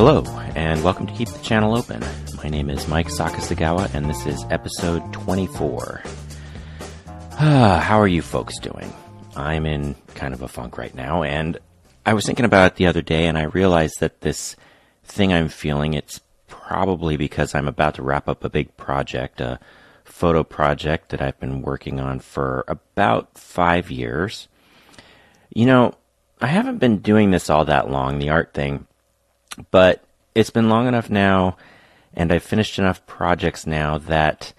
Hello, and welcome to Keep the Channel Open. My name is Mike Sakasagawa, and this is episode 24. How are you folks doing? I'm in kind of a funk right now, and I was thinking about it the other day, and I realized that this thing I'm feeling, it's probably because I'm about to wrap up a big project, a photo project that I've been working on for about 5 years. You know, I haven't been doing this all that long, the art thing, but it's been long enough now, and I've finished enough projects now that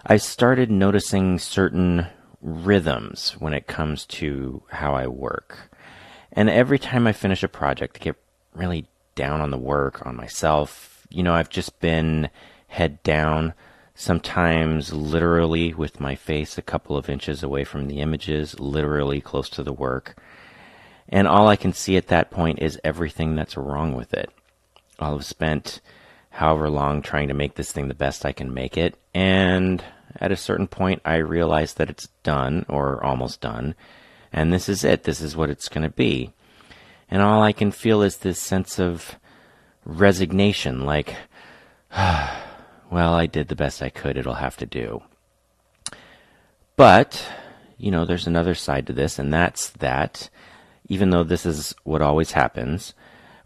I started noticing certain rhythms when it comes to how I work. And every time I finish a project, I get really down on the work, on myself. You know, I've just been head down, sometimes literally with my face a couple of inches away from the images, literally close to the work. And all I can see at that point is everything that's wrong with it. I'll have spent however long trying to make this thing the best I can make it, and at a certain point I realize that it's done, or almost done, and this is it. This is what it's going to be. And all I can feel is this sense of resignation, like, well, I did the best I could, it'll have to do. But, you know, there's another side to this, and that's that, even though this is what always happens,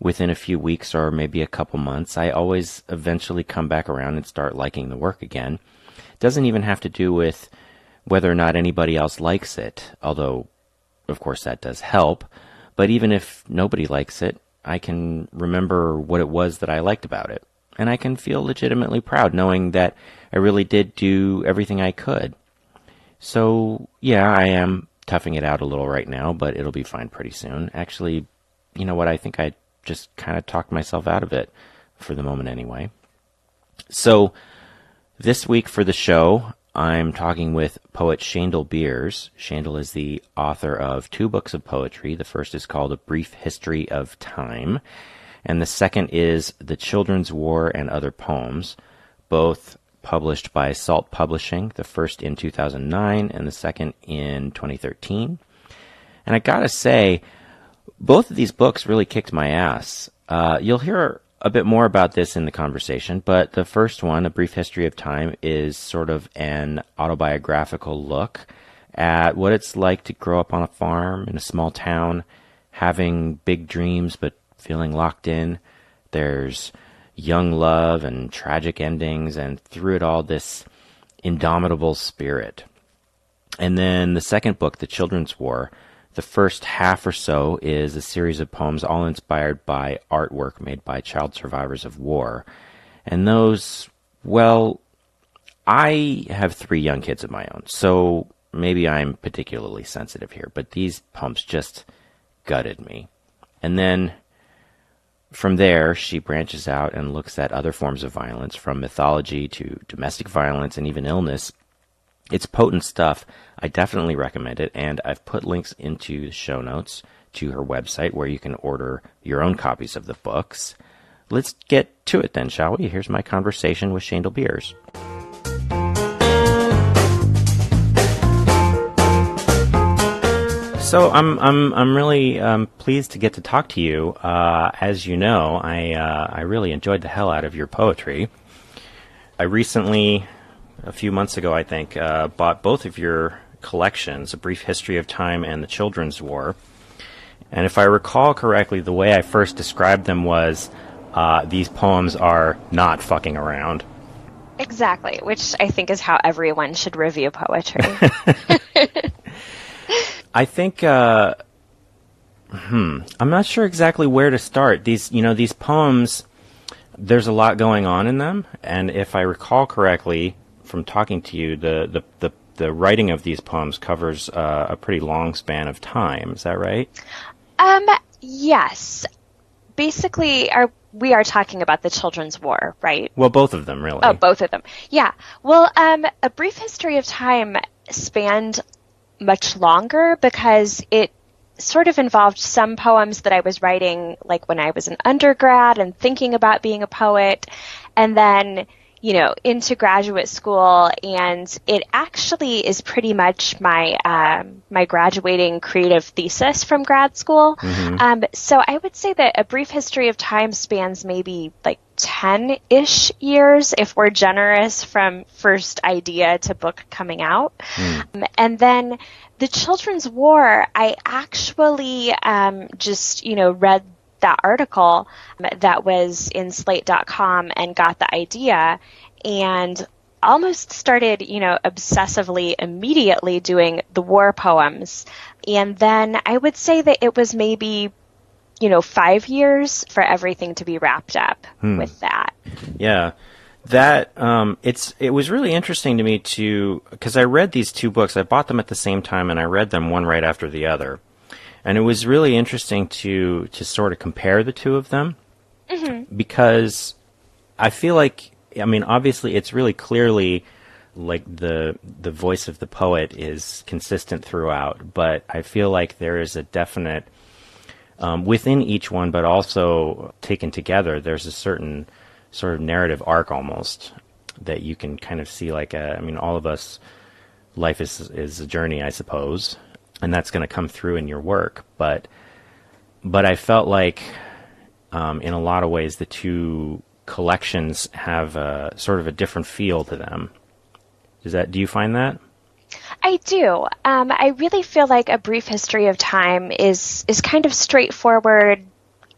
within a few weeks or maybe a couple months, I always eventually come back around and start liking the work again. It doesn't even have to do with whether or not anybody else likes it, although, of course, that does help. But even if nobody likes it, I can remember what it was that I liked about it. And I can feel legitimately proud knowing that I really did do everything I could. So, yeah, I am toughing it out a little right now, but it'll be fine pretty soon. Actually, you know what, I think I just kind of talked myself out of it, for the moment anyway. So, this week for the show, I'm talking with poet Shaindel Beers. Shaindel is the author of 2 books of poetry. The first is called A Brief History of Time, and the second is The Children's War and Other Poems, both published by Salt Publishing, the first in 2009 and the second in 2013. And I gotta say, both of these books really kicked my ass. You'll hear a bit more about this in the conversation, but the first one, A Brief History of Time, is sort of an autobiographical look at what it's like to grow up on a farm in a small town, having big dreams but feeling locked in. There's young love and tragic endings, and through it all, this indomitable spirit. And then the second book, The Children's War, the first half or so is a series of poems all inspired by artwork made by child survivors of war. And those, well, I have 3 young kids of my own, so maybe I'm particularly sensitive here, but these poems just gutted me. And then from there, she branches out and looks at other forms of violence, from mythology to domestic violence and even illness. It's potent stuff. I definitely recommend it, and I've put links into the show notes to her website where you can order your own copies of the books. Let's get to it then, shall we? Here's my conversation with Shaindel Beers. So I'm really pleased to get to talk to you. As you know, I really enjoyed the hell out of your poetry. I recently, a few months ago, I think, bought both of your collections, A Brief History of Time and The Children's War. And if I recall correctly, the way I first described them was, these poems are not fucking around. Exactly, which I think is how everyone should review poetry. I think, I'm not sure exactly where to start. These poems, there's a lot going on in them, and if I recall correctly from talking to you, the writing of these poems covers a pretty long span of time. Is that right? Yes. Basically, we are talking about the Children's War, right? Well, both of them, really. Oh, both of them. Yeah. Well, A Brief History of Time spanned much longer because it sort of involved some poems that I was writing like when I was an undergrad and thinking about being a poet, and then into graduate school, and it actually is pretty much my my graduating creative thesis from grad school. So I would say that A Brief History of Time spans maybe like 10-ish years, if we're generous, from first idea to book coming out. And then The Children's War, I actually just, read that article that was in Slate.com and got the idea and almost started, obsessively immediately doing the war poems. And then I would say that it was maybe, 5 years for everything to be wrapped up with that. Yeah. That it was really interesting to me because I read these two books. I bought them at the same time and I read them one right after the other. And it was really interesting to sort of compare the two of them because I feel like, obviously it's really clearly like the voice of the poet is consistent throughout, but I feel like there is a definite, within each one, but also taken together, there's a certain sort of narrative arc almost that you can kind of see like all of us, life is a journey, I suppose. And that's going to come through in your work, but I felt like, in a lot of ways, the two collections have a sort of a different feel to them. Do you find that? I do. I really feel like A Brief History of Time is kind of straightforward,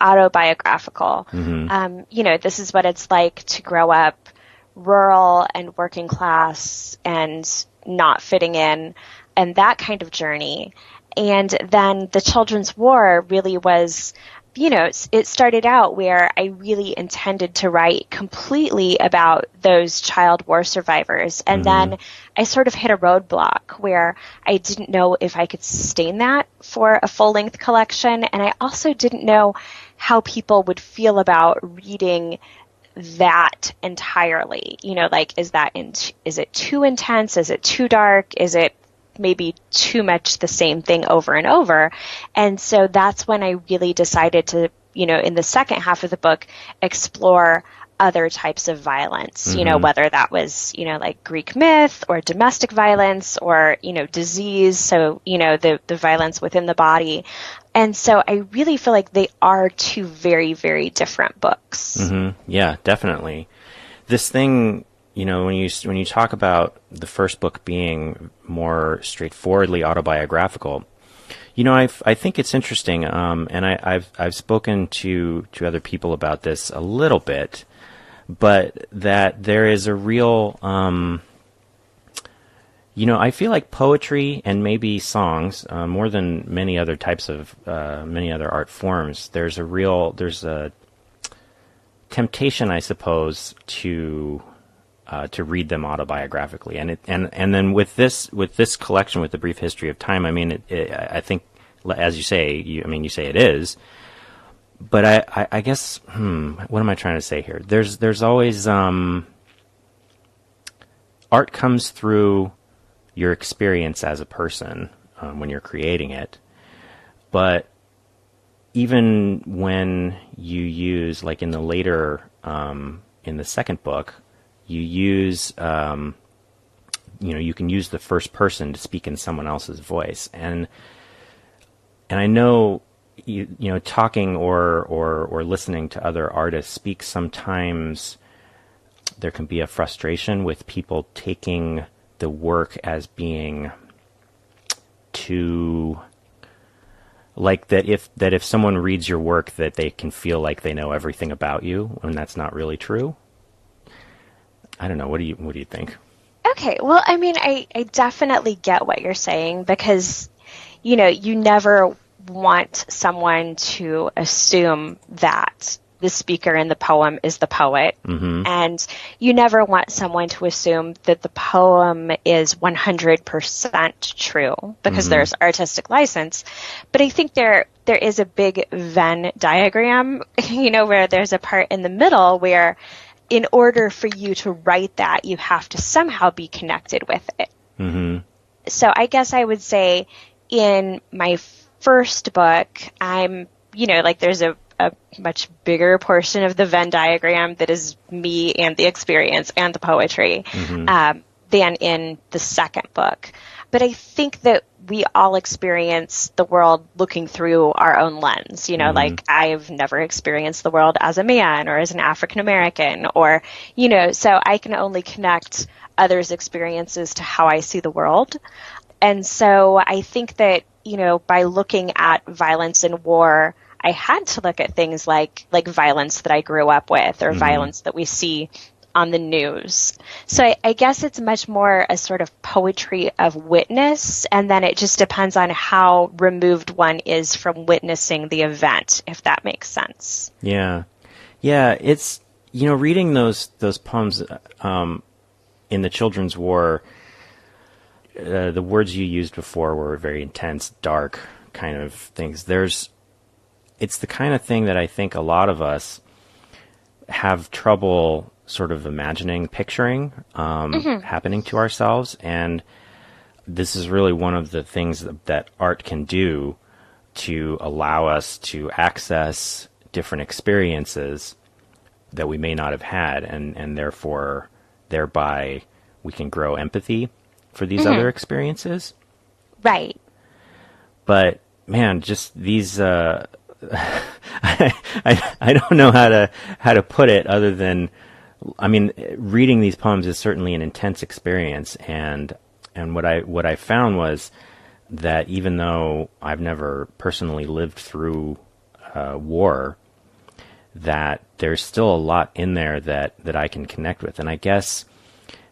autobiographical. This is what it's like to grow up rural and working class and not fitting in, and that kind of journey. And then The Children's War really was, it started out where I really intended to write completely about those child war survivors. And then I sort of hit a roadblock where I didn't know if I could sustain that for a full-length collection. And I also didn't know how people would feel about reading that entirely. Is it too intense? Is it too dark? Is it maybe too much the same thing over and over? And so that's when I really decided to, in the second half of the book, explore other types of violence, whether that was, like Greek myth or domestic violence or, disease. So, the violence within the body. And so I really feel like they are two very, very different books. Yeah, definitely. This thing, when you talk about the first book being more straightforwardly autobiographical, I think it's interesting, and I've spoken to other people about this a little bit, but that there is a real, I feel like poetry and maybe songs, more than many other types of many other art forms, there's a temptation, I suppose, to read them autobiographically, and then with this collection, with The Brief History of Time, I think, as you say, you say it is, but I guess, what am I trying to say here? There's always art comes through your experience as a person when you're creating it, but even when you use, like in the later, in the second book, you use, you can use the first person to speak in someone else's voice. And I know, talking or listening to other artists speak, sometimes there can be a frustration with people taking the work as being too, like that if someone reads your work, that they can feel like they know everything about you, when that's not really true. I don't know. What do you think? Okay. Well, I definitely get what you're saying, because, you never want someone to assume that the speaker in the poem is the poet. And you never want someone to assume that the poem is 100% true, because there's artistic license. But I think there is a big Venn diagram, where there's a part in the middle where, in order for you to write that, you have to somehow be connected with it. So I guess I would say in my first book, I'm, there's a a much bigger portion of the Venn diagram that is me and the experience and the poetry than in the second book. But I think that we all experience the world looking through our own lens. You know, like I've never experienced the world as a man or as an African American or, you know, so I can only connect others' experiences to how I see the world. And so I think that, you know, by looking at violence and war, I had to look at things like violence that I grew up with or violence that we see on the news. So I guess it's much more a sort of poetry of witness, and then it just depends on how removed one is from witnessing the event, if that makes sense. Yeah. Yeah, it's, you know, reading those poems in the Children's War, the words you used before were very intense, dark kind of things. It's the kind of thing that I think a lot of us have trouble sort of imagining, picturing happening to ourselves. And this is really one of the things that art can do to allow us to access different experiences that we may not have had, and therefore, thereby, we can grow empathy for these other experiences. Right. But man, just these I don't know how to put it other than, I mean, reading these poems is certainly an intense experience, and what I found was that even though I've never personally lived through war, that there's still a lot in there that I can connect with. And I guess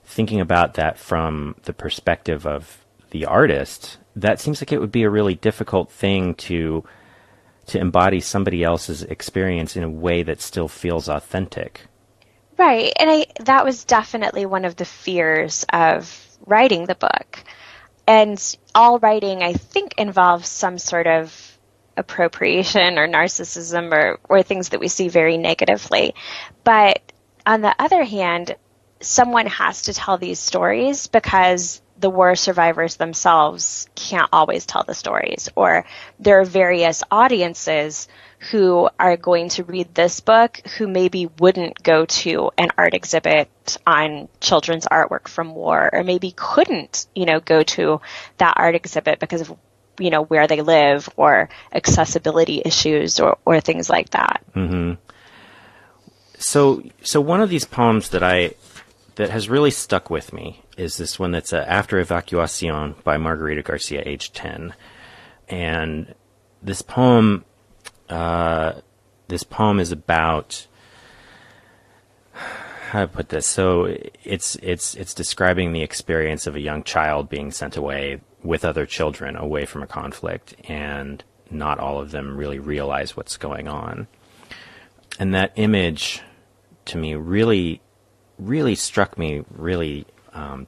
thinking about that from the perspective of the artist, that seems like it would be a really difficult thing to embody somebody else's experience in a way that still feels authentic. Right. And that was definitely one of the fears of writing the book. And all writing, I think, involves some sort of appropriation or narcissism or things that we see very negatively. But on the other hand, someone has to tell these stories because the war survivors themselves can't always tell the stories, or there are various audiences who are going to read this book who maybe wouldn't go to an art exhibit on children's artwork from war, or maybe couldn't, you know, go to that art exhibit because of, you know, where they live or accessibility issues or things like that. Mm-hmm. So one of these poems that has really stuck with me is this one that's After Evacuación by Margarita Garcia, age 10. And this poem is about, how to put this? So it's describing the experience of a young child being sent away with other children away from a conflict, and not all of them really realize what's going on. And that image, to me, really struck me really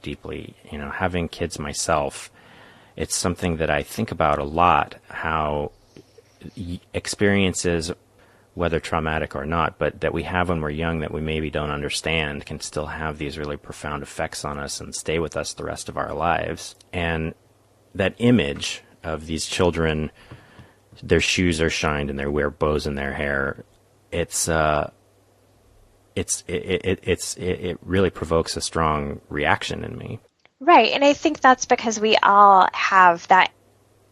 deeply. You know, having kids myself, it's something that I think about a lot, how experiences, whether traumatic or not, but that we have when we're young that we maybe don't understand, can still have these really profound effects on us and stay with us the rest of our lives. And that image of these children, their shoes are shined and they wear bows in their hair, it really provokes a strong reaction in me. Right. And I think that's because we all have that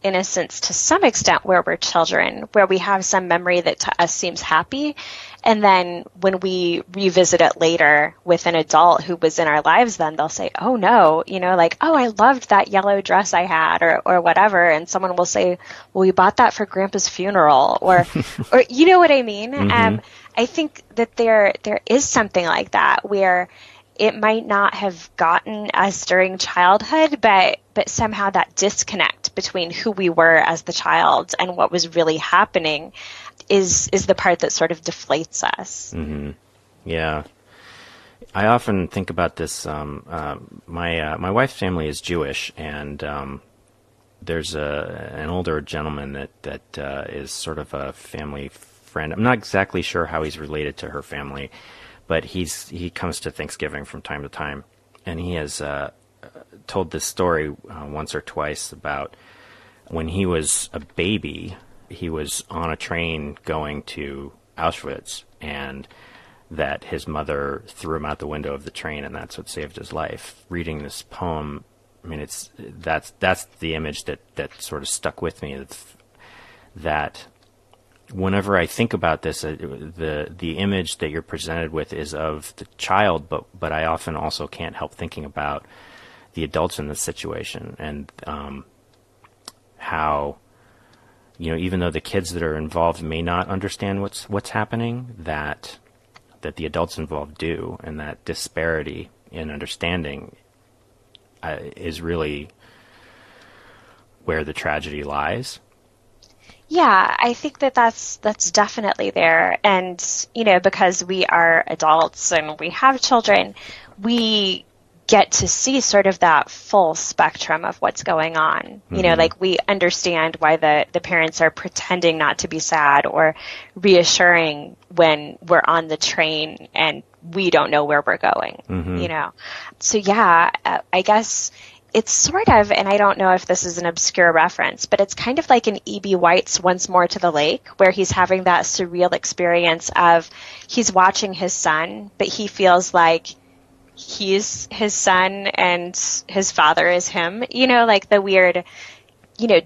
innocence to some extent where we're children, where we have some memory that to us seems happy. And then when we revisit it later with an adult who was in our lives then, they'll say, oh no, you know, like, oh, I loved that yellow dress I had or whatever. And someone will say, well, we bought that for Grandpa's funeral or you know what I mean? Mm-hmm. I think that there is something like that where it might not have gotten us during childhood, but somehow that disconnect between who we were as the child and what was really happening is the part that sort of deflates us. Mm-hmm. Yeah. I often think about this. My wife's family is Jewish, and there's an older gentleman that is sort of a family friend. I'm not exactly sure how he's related to her family, but he comes to Thanksgiving from time to time, and he has told this story once or twice about when he was a baby. he was on a train going to Auschwitz, and that his mother threw him out the window of the train, and that's what saved his life. Reading this poem, I mean, that's the image that sort of stuck with me. That whenever I think about this, the image that you're presented with is of the child, but I often also can't help thinking about the adults in this situation, and how, even though the kids that are involved may not understand what's happening, that the adults involved do, and that disparity in understanding is really where the tragedy lies. Yeah, I think that's definitely there. And, because we are adults and we have children, we get to see sort of that full spectrum of what's going on. Mm-hmm. Like we understand why the parents are pretending not to be sad or reassuring when we're on the train and we don't know where we're going, Mm-hmm. So yeah, I guess it's sort of, and I don't know if this is an obscure reference, but it's kind of like an E.B. White's Once More to the Lake, where he's having that surreal experience of he's watching his son, but he feels like he's his son and his father is him, like the weird,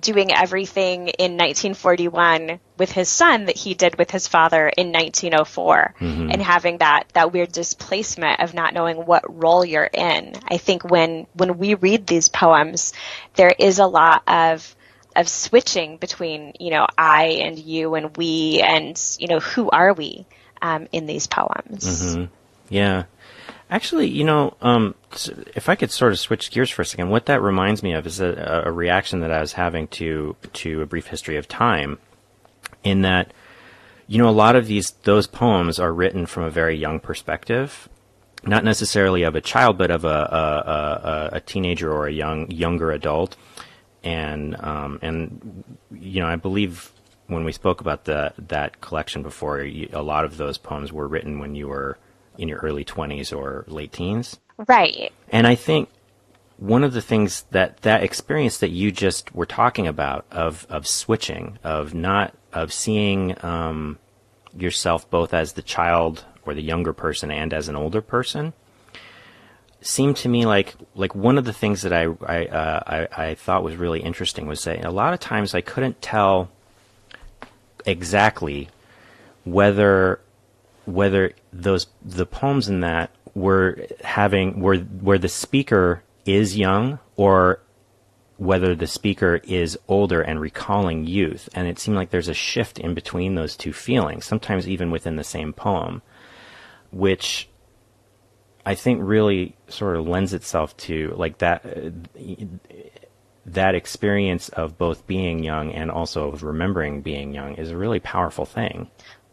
doing everything in 1941 with his son that he did with his father in 1904, Mm-hmm. and having that weird displacement of not knowing what role you're in. I think when we read these poems, there is a lot of switching between, I and you and we and, who are we in these poems. Mm-hmm. Yeah. Actually, if I could sort of switch gears for a second, what that reminds me of is a reaction that I was having to A Brief History of Time, in that, a lot of those poems are written from a very young perspective, not necessarily of a child, but of a teenager or a younger adult, and I believe when we spoke about that collection before, a lot of those poems were written when you were in your early 20s or late teens. Right. And I think one of the things that experience that you just were talking about of switching, of seeing yourself both as the child or the younger person and as an older person, seemed to me like one of the things that I thought was really interesting was that a lot of times I couldn't tell exactly whether the poems in that were where the speaker is young or whether the speaker is older and recalling youth. And it seemed like there's a shift in between those two feelings, sometimes even within the same poem, which I think really sort of lends itself to like that experience of both being young and also of remembering being young is a really powerful thing.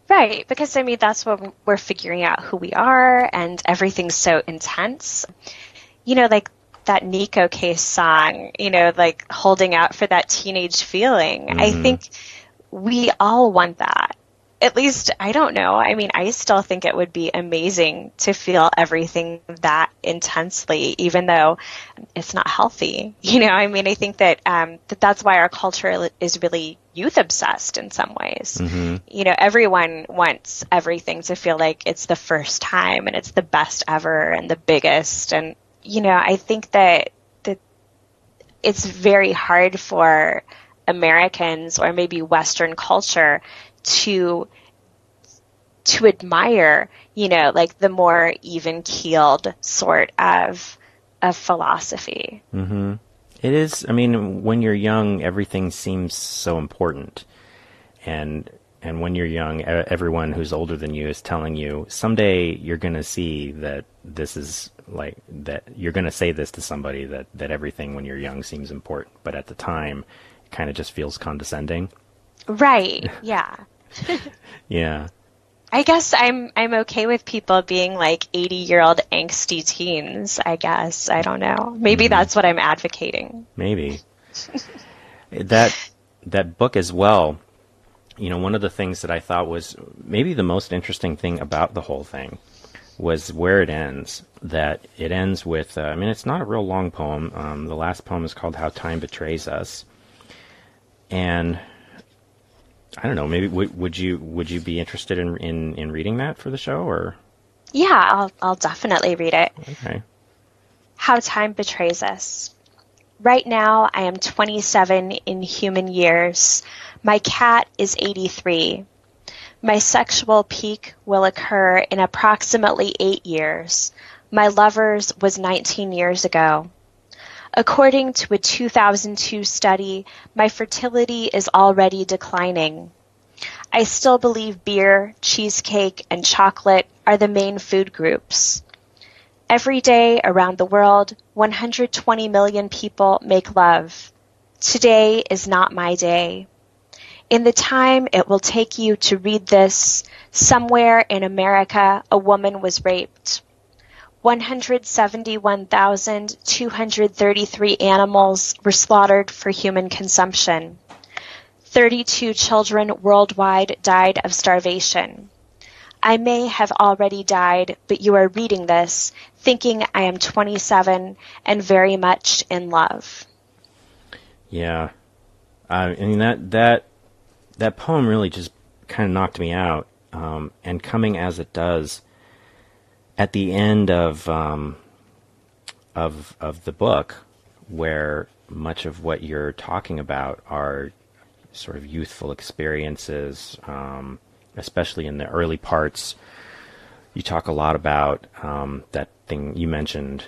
Right, because that's when we're figuring out who we are and everything's so intense. Like that Nico Case song, like holding out for that teenage feeling. Mm-hmm. I think we all want that. At least, I don't know. I still think it would be amazing to feel everything that intensely, even though it's not healthy. I think that that's why our culture is really youth obsessed in some ways. Mm-hmm. Everyone wants everything to feel like it's the first time and it's the best ever and the biggest. And, I think that it's very hard for Americans or maybe Western culture to admire, like the more even-keeled sort of philosophy. Mm-hmm. It is. When you're young, everything seems so important, and when you're young, everyone who's older than you is telling you someday you're going to see that this is like that. You're going to say this to somebody that everything when you're young seems important, but at the time, it kind of just feels condescending. Right. Yeah. Yeah. I guess I'm okay with people being like 80-year-old angsty teens, I guess. I don't know. Maybe that's what I'm advocating. Maybe. That book as well, one of the things that I thought was maybe the most interesting thing about the whole thing was where it ends. That it ends with, it's not a real long poem. The last poem is called How Time Betrays Us. And I don't know, maybe would you be interested in reading that for the show, or? Yeah, I'll definitely read it. Okay. How Time Betrays Us. Right now, I am 27 in human years. My cat is 83. My sexual peak will occur in approximately 8 years. My lover's was 19 years ago. According to a 2002 study, my fertility is already declining. I still believe beer, cheesecake, and chocolate are the main food groups. Every day around the world, 120 million people make love. Today is not my day. In the time it will take you to read this, somewhere in America, a woman was raped. 171,233 animals were slaughtered for human consumption. 32 children worldwide died of starvation. I may have already died, but you are reading this, thinking I am 27 and very much in love. Yeah. I mean, that poem really just kind of knocked me out. And coming as it does at the end of the book, where much of what you're talking about are sort of youthful experiences, especially in the early parts. You talk a lot about that thing you mentioned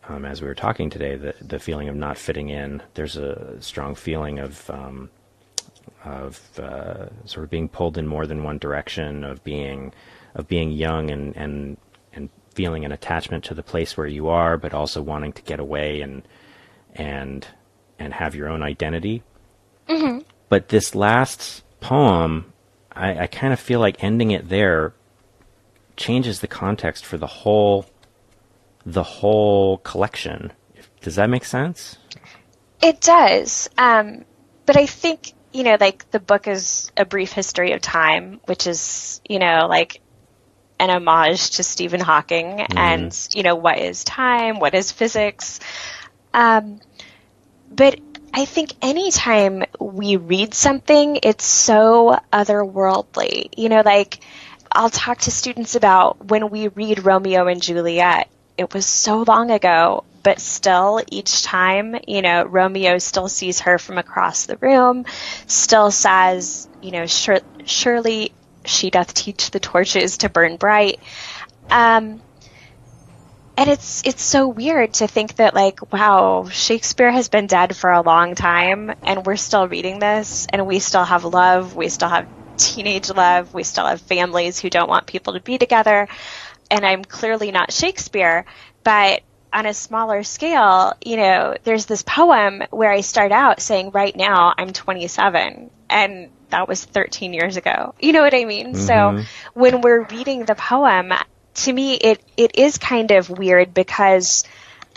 as we were talking today, the feeling of not fitting in. There's a strong feeling of sort of being pulled in more than one direction, of being young and feeling an attachment to the place where you are, but also wanting to get away and have your own identity. Mm-hmm. But this last poem, I kind of feel like ending it there changes the context for the whole collection. Does that make sense? It does. But I think, like the book is A Brief History of Time, which is, like an homage to Stephen Hawking and, what is time? What is physics? But I think anytime we read something, it's so otherworldly. Like I'll talk to students about when we read Romeo and Juliet. It was so long ago, but still each time, Romeo still sees her from across the room, still says, surely she doth teach the torches to burn bright. And it's so weird to think that, like, wow, Shakespeare has been dead for a long time, and we're still reading this, and we still have love, we still have teenage love, we still have families who don't want people to be together, and I'm clearly not Shakespeare, but on a smaller scale, there's this poem where I start out saying, right now, I'm 27, and that was 13 years ago. You know what I mean? Mm-hmm. So when we're reading the poem, to me, it is kind of weird because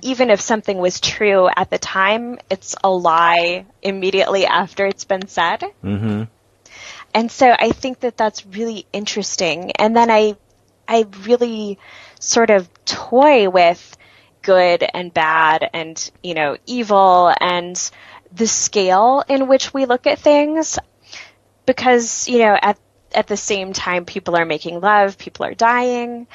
even if something was true at the time, it's a lie immediately after it's been said. Mm-hmm. And so I think that that's really interesting. And then I really sort of toy with good and bad and, evil and the scale in which we look at things because, at the same time, people are making love, people are dying.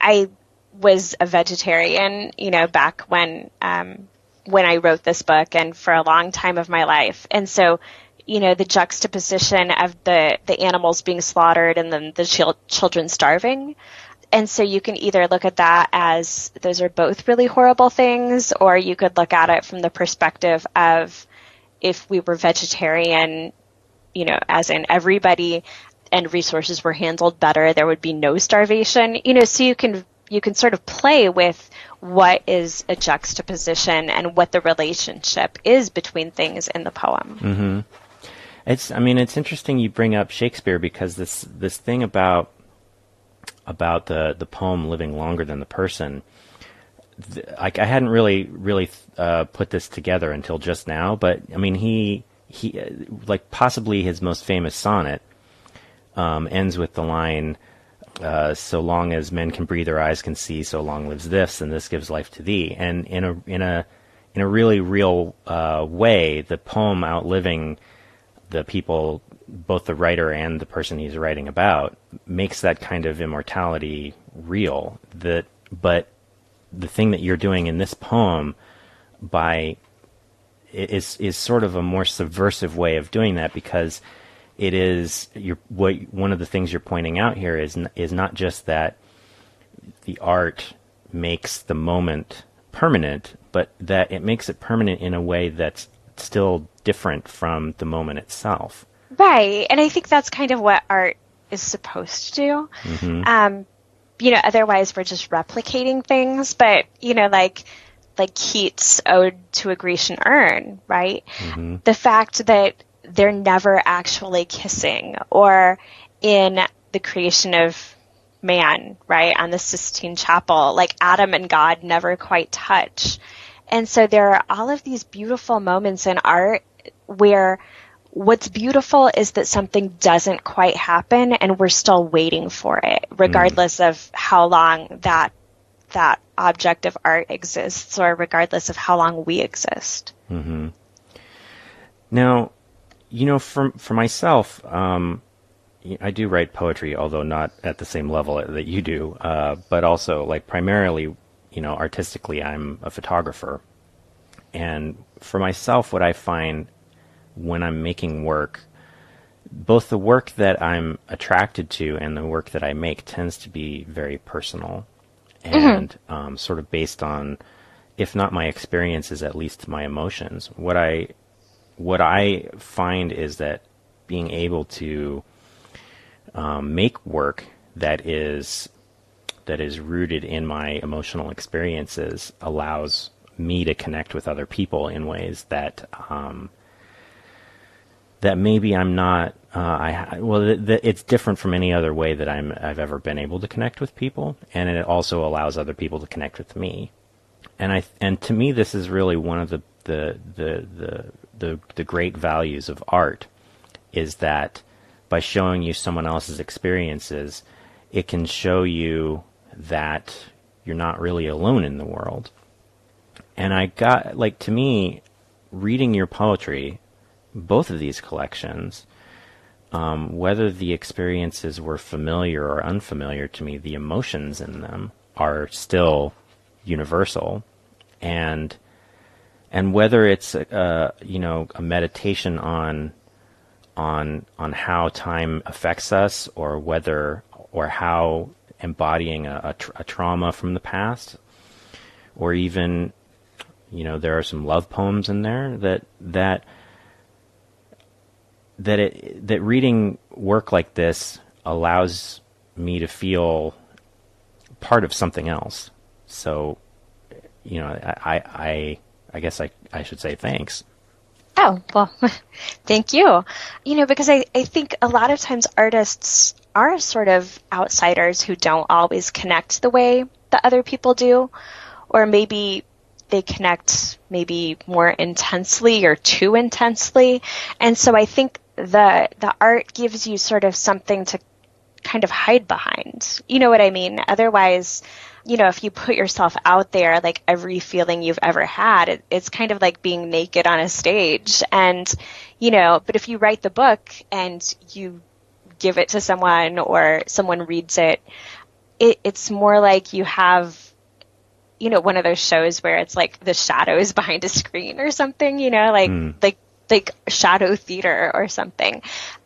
I was a vegetarian, back when I wrote this book and for a long time of my life. And so, the juxtaposition of the animals being slaughtered and then the children starving. And so you can either look at that as those are both really horrible things, or you could look at it from the perspective of if we were vegetarian, as in everybody and resources were handled better, there would be no starvation, so you can sort of play with what is a juxtaposition and what the relationship is between things in the poem. Mm-hmm. It's interesting you bring up Shakespeare because this thing about the poem living longer than the person, I hadn't really put this together until just now, but he like possibly his most famous sonnet ends with the line, so long as men can breathe or eyes can see, so long lives this, and this gives life to thee. And in a really real way, the poem outliving the people, both the writer and the person he's writing about, makes that kind of immortality real. But the thing that you're doing in this poem is sort of a more subversive way of doing that, because it is one of the things you're pointing out here is not just that the art makes the moment permanent, but that it makes it permanent in a way that's still different from the moment itself. Right. And I think that's kind of what art is supposed to do. Mm-hmm. Otherwise we're just replicating things, but, like Keats' Ode to a Grecian Urn, right? Mm-hmm. The fact that they're never actually kissing, or in the creation of man, right, on the Sistine Chapel, like Adam and God never quite touch. And so there are all of these beautiful moments in art where what's beautiful is that something doesn't quite happen and we're still waiting for it, regardless of how long that object of art exists, or regardless of how long we exist. Mm-hmm. Now, for myself, I do write poetry, although not at the same level that you do, but also, like, primarily, artistically, I'm a photographer. And for myself, what I find when I'm making work, both the work that I'm attracted to and the work that I make tends to be very personal and sort of based on, if not my experiences, at least my emotions. What I find is that being able to make work that is rooted in my emotional experiences allows me to connect with other people in ways that that maybe I'm not. It's different from any other way that I've ever been able to connect with people, and it also allows other people to connect with me. And to me, this is really one of the great values of art, is that by showing you someone else's experiences, it can show you that you're not really alone in the world. And to me, reading your poetry, both of these collections, whether the experiences were familiar or unfamiliar to me, the emotions in them are still universal. And whether it's a meditation on how time affects us, or how embodying a trauma from the past, or even, there are some love poems in there that reading work like this allows me to feel part of something else. So, I guess I should say thanks. Oh, well, thank you. Because I think a lot of times artists are sort of outsiders who don't always connect the way that other people do, or maybe they connect maybe more intensely or too intensely. And so I think the art gives you sort of something to kind of hide behind. You know what I mean? Otherwise, if you put yourself out there, like every feeling you've ever had, it's kind of like being naked on a stage. And, but if you write the book and you give it to someone, or someone reads it, it's more like you have, one of those shows where it's like the shadows behind a screen or something, like shadow theater or something.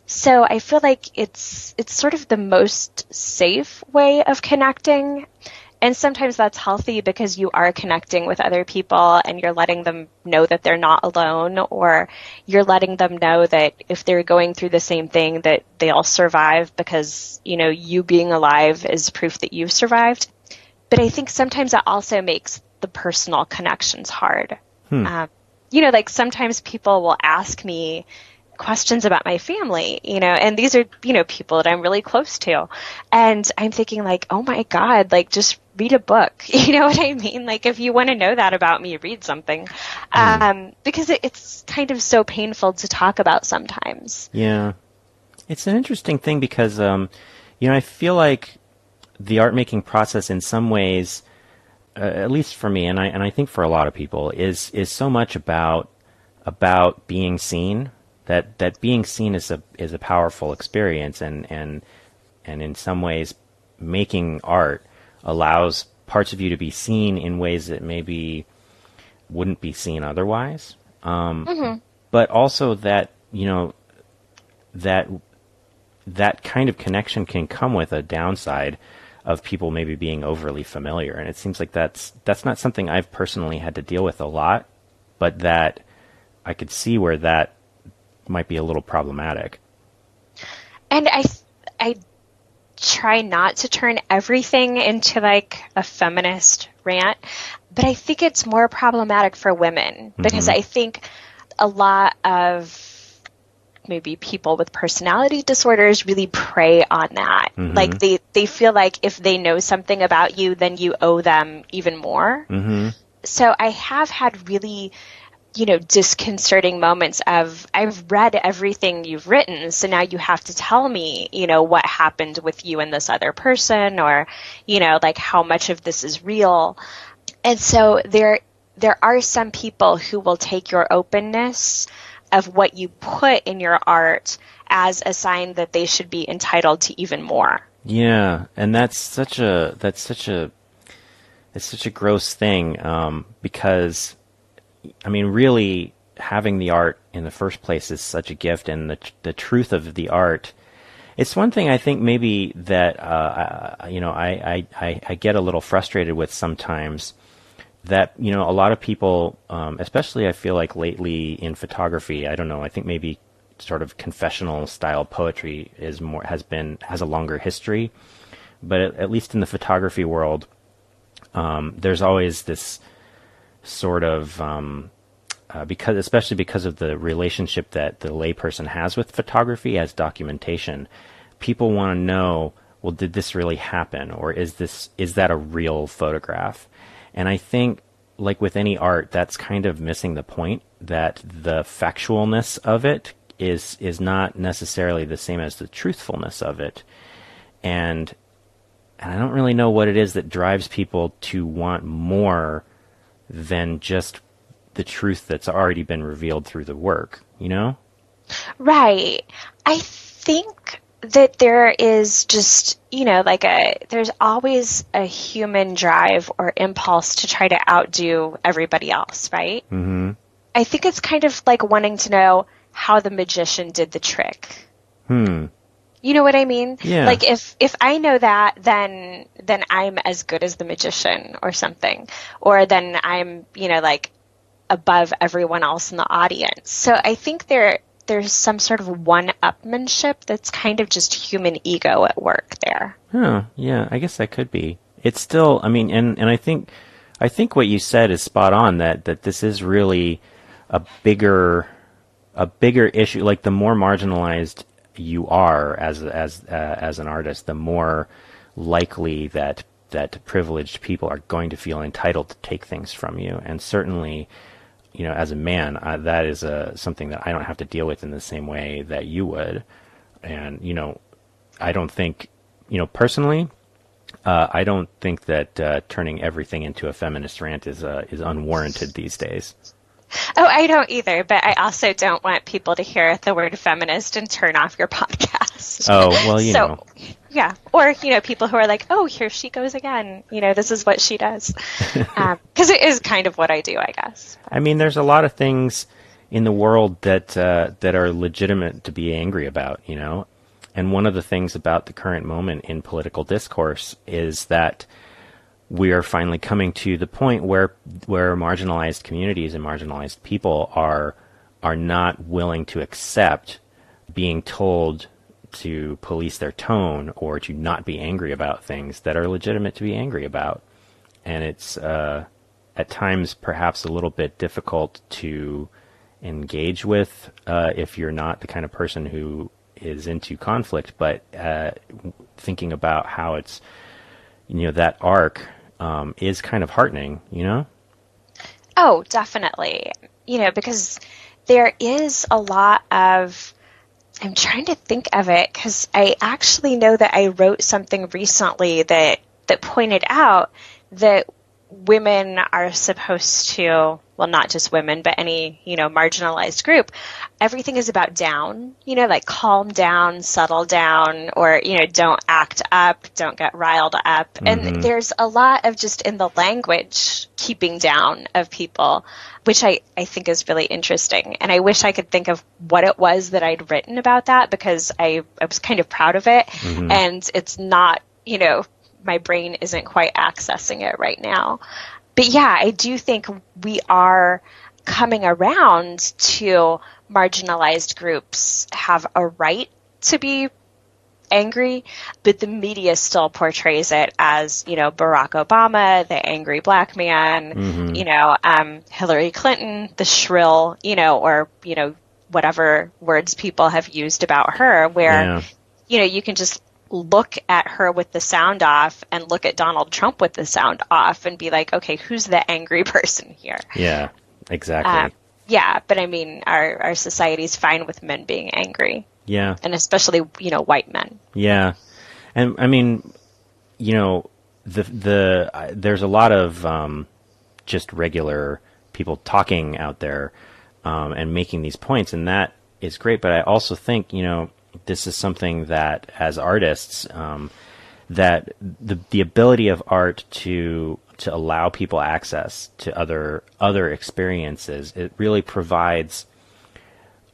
So I feel like it's sort of the most safe way of connecting. And sometimes that's healthy because you are connecting with other people and you're letting them know that they're not alone, or you're letting them know that if they're going through the same thing, that they'll survive because, you being alive is proof that you've survived. But I think sometimes it also makes the personal connections hard. Like sometimes people will ask me questions about my family, and these are, people that I'm really close to. And I'm thinking like, oh my God, like just read a book. You know what I mean? Like if you want to know that about me, read something. Because it's kind of so painful to talk about sometimes. Yeah. It's an interesting thing because, I feel like the art making process in some ways, at least for me, and I think for a lot of people, is so much about being seen, that being seen is a powerful experience, and in some ways, making art allows parts of you to be seen in ways that maybe wouldn't be seen otherwise. But also that, that kind of connection can come with a downside of people maybe being overly familiar. And it seems like that's not something I've personally had to deal with a lot, but that I could see where that might be a little problematic. And I try not to turn everything into like a feminist rant, but I think it's more problematic for women because I think a lot of maybe people with personality disorders really prey on that. Like they feel like if they know something about you, then you owe them even more. So I have had really, disconcerting moments of, I've read everything you've written, so now you have to tell me, what happened with you and this other person, or, like how much of this is real. And so there are some people who will take your openness of what you put in your art as a sign that they should be entitled to even more. Yeah, and it's such a gross thing, because, I mean, really having the art in the first place is such a gift, and the truth of the art. It's one thing I think maybe that I get a little frustrated with sometimes. That, a lot of people, especially I feel like lately in photography, I don't know, I think maybe sort of confessional style poetry has a longer history, but at least in the photography world, there's always this sort of, especially because of the relationship that the layperson has with photography as documentation, people want to know, well, did this really happen? Or is that a real photograph? And I think, like with any art, that's kind of missing the point, that the factualness of it is not necessarily the same as the truthfulness of it. And I don't really know what it is that drives people to want more than just the truth that's already been revealed through the work, Right. I think that there is just, there's always a human drive or impulse to try to outdo everybody else, right? I think it's kind of like wanting to know how the magician did the trick. You know what I mean? Yeah. Like if I know that, then I'm as good as the magician or something, or then I'm, like above everyone else in the audience. So I think there's some sort of one-upmanship that's kind of just human ego at work there. Oh, yeah, I guess that could be. It's still, I mean, and I think what you said is spot on, that this is really a bigger issue. Like, the more marginalized you are as an artist, the more likely that privileged people are going to feel entitled to take things from you. And certainly, as a man, that is something that I don't have to deal with in the same way that you would. And, I don't think, personally, I don't think that turning everything into a feminist rant is unwarranted these days. Oh, I don't either, but I also don't want people to hear the word feminist and turn off your podcast. Oh, well, you know. Yeah. Or, people who are like, oh, here she goes again. This is what she does. Because it is kind of what I do, I guess. I mean, there's a lot of things in the world that are legitimate to be angry about, And one of the things about the current moment in political discourse is that we are finally coming to the point where marginalized communities and marginalized people are not willing to accept being told to police their tone or to not be angry about things that are legitimate to be angry about. And it's at times perhaps a little bit difficult to engage with if you're not the kind of person who is into conflict, but thinking about how it's, that arc is kind of heartening, Oh, definitely. Because there is a lot of, I'm trying to think of it, because I actually know that I wrote something recently that pointed out that women are supposed to, well, not just women, but any, marginalized group, everything is about down, like calm down, settle down, or, don't act up, don't get riled up. And there's a lot of just in the language keeping down of people, which I think is really interesting. And I wish I could think of what it was that I'd written about that, because I was kind of proud of it. And it's not, my brain isn't quite accessing it right now. But yeah, I do think we are coming around to marginalized groups have a right to be angry, but the media still portrays it as, Barack Obama, the angry black man, Hillary Clinton, the shrill, or, whatever words people have used about her, where, you can just look at her with the sound off and look at Donald Trump with the sound off and be like, okay, who's the angry person here? Yeah, exactly. But I mean, our society's fine with men being angry. Yeah. And especially, white men. Yeah. And I mean, there's a lot of just regular people talking out there and making these points, and that is great. But I also think, this is something that, as artists, that the ability of art to allow people access to other experiences, it really provides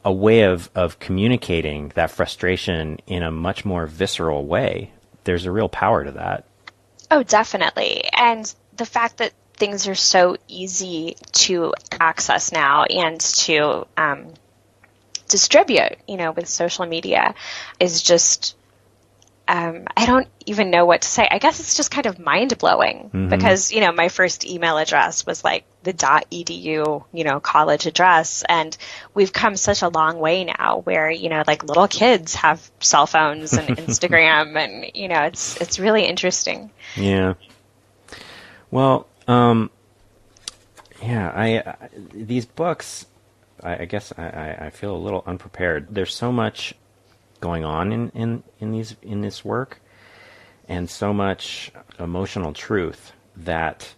a way of communicating that frustration in a much more visceral way. There's a real power to that. Oh, definitely. And the fact that things are so easy to access now and to distribute, with social media is just, I don't even know what to say. I guess it's just kind of mind-blowing because, my first email address was like the .edu, college address. And we've come such a long way now where, like little kids have cell phones and Instagram and, it's really interesting. Yeah. Well, these books, I guess I feel a little unprepared. There's so much going on in this work, and so much emotional truth that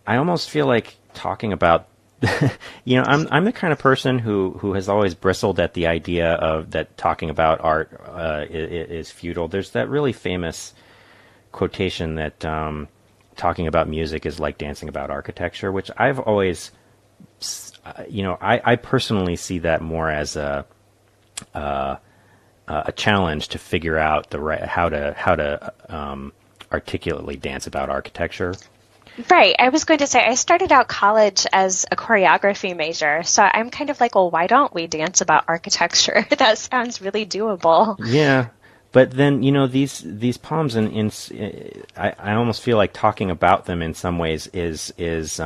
I almost feel like talking about. I'm the kind of person who has always bristled at the idea of that talking about art is futile. There's that really famous quotation that talking about music is like dancing about architecture, which I've always. I personally see that more as a challenge to figure out how to articulately dance about architecture. Right. I was going to say, I started out college as a choreography major, so I'm kind of like, well, why don't we dance about architecture? That sounds really doable. Yeah. But then, these poems, I almost feel like talking about them in some ways is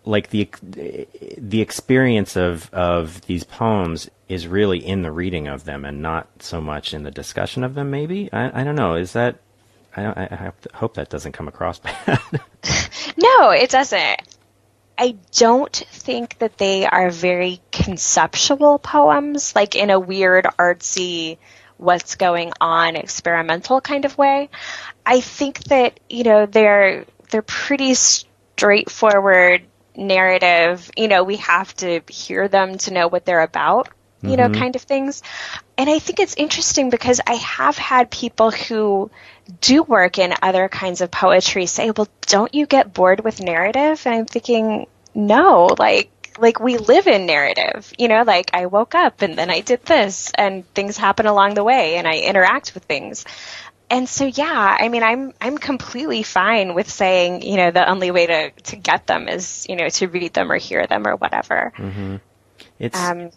like the experience of these poems is really in the reading of them and not so much in the discussion of them. Maybe I don't know. Is that I hope that doesn't come across bad. No, it doesn't. I don't think that they are very conceptual poems, like in a weird, artsy, what's going on, experimental kind of way. I think that they're pretty straightforward narrative, we have to hear them to know what they're about, kind of things. And I think it's interesting because I have had people who do work in other kinds of poetry say, well, don't you get bored with narrative? And I'm thinking, no, like we live in narrative, like I woke up and then I did this and things happen along the way and I interact with things. And so, yeah, I mean, I'm completely fine with saying, the only way to get them is, to read them or hear them or whatever. It's, I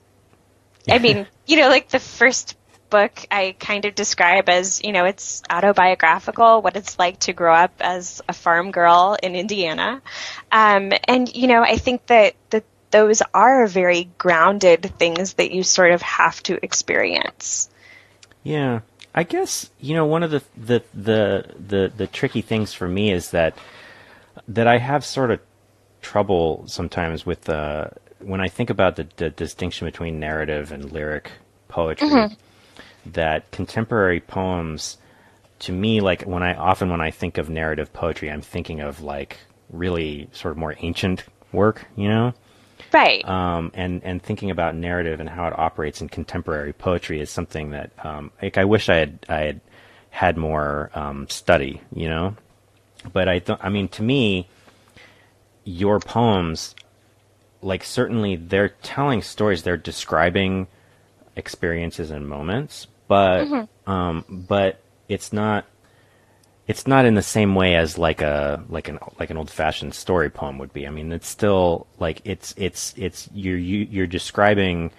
mean, like the first book I kind of describe as, it's autobiographical, what it's like to grow up as a farm girl in Indiana. And, I think that those are very grounded things that you sort of have to experience. Yeah. I guess, one of the tricky things for me is that I have sort of trouble sometimes with when I think about the distinction between narrative and lyric poetry, that contemporary poems to me, like when I think of narrative poetry, I'm thinking of like really sort of more ancient work, you know? Right. And thinking about narrative and how it operates in contemporary poetry is something that like I wish I had more study, you know. But I mean, to me, your poems, like certainly they're telling stories, they're describing experiences and moments, but it's not in the same way as like an old fashioned story poem would be. I mean, it's still like it's you're describing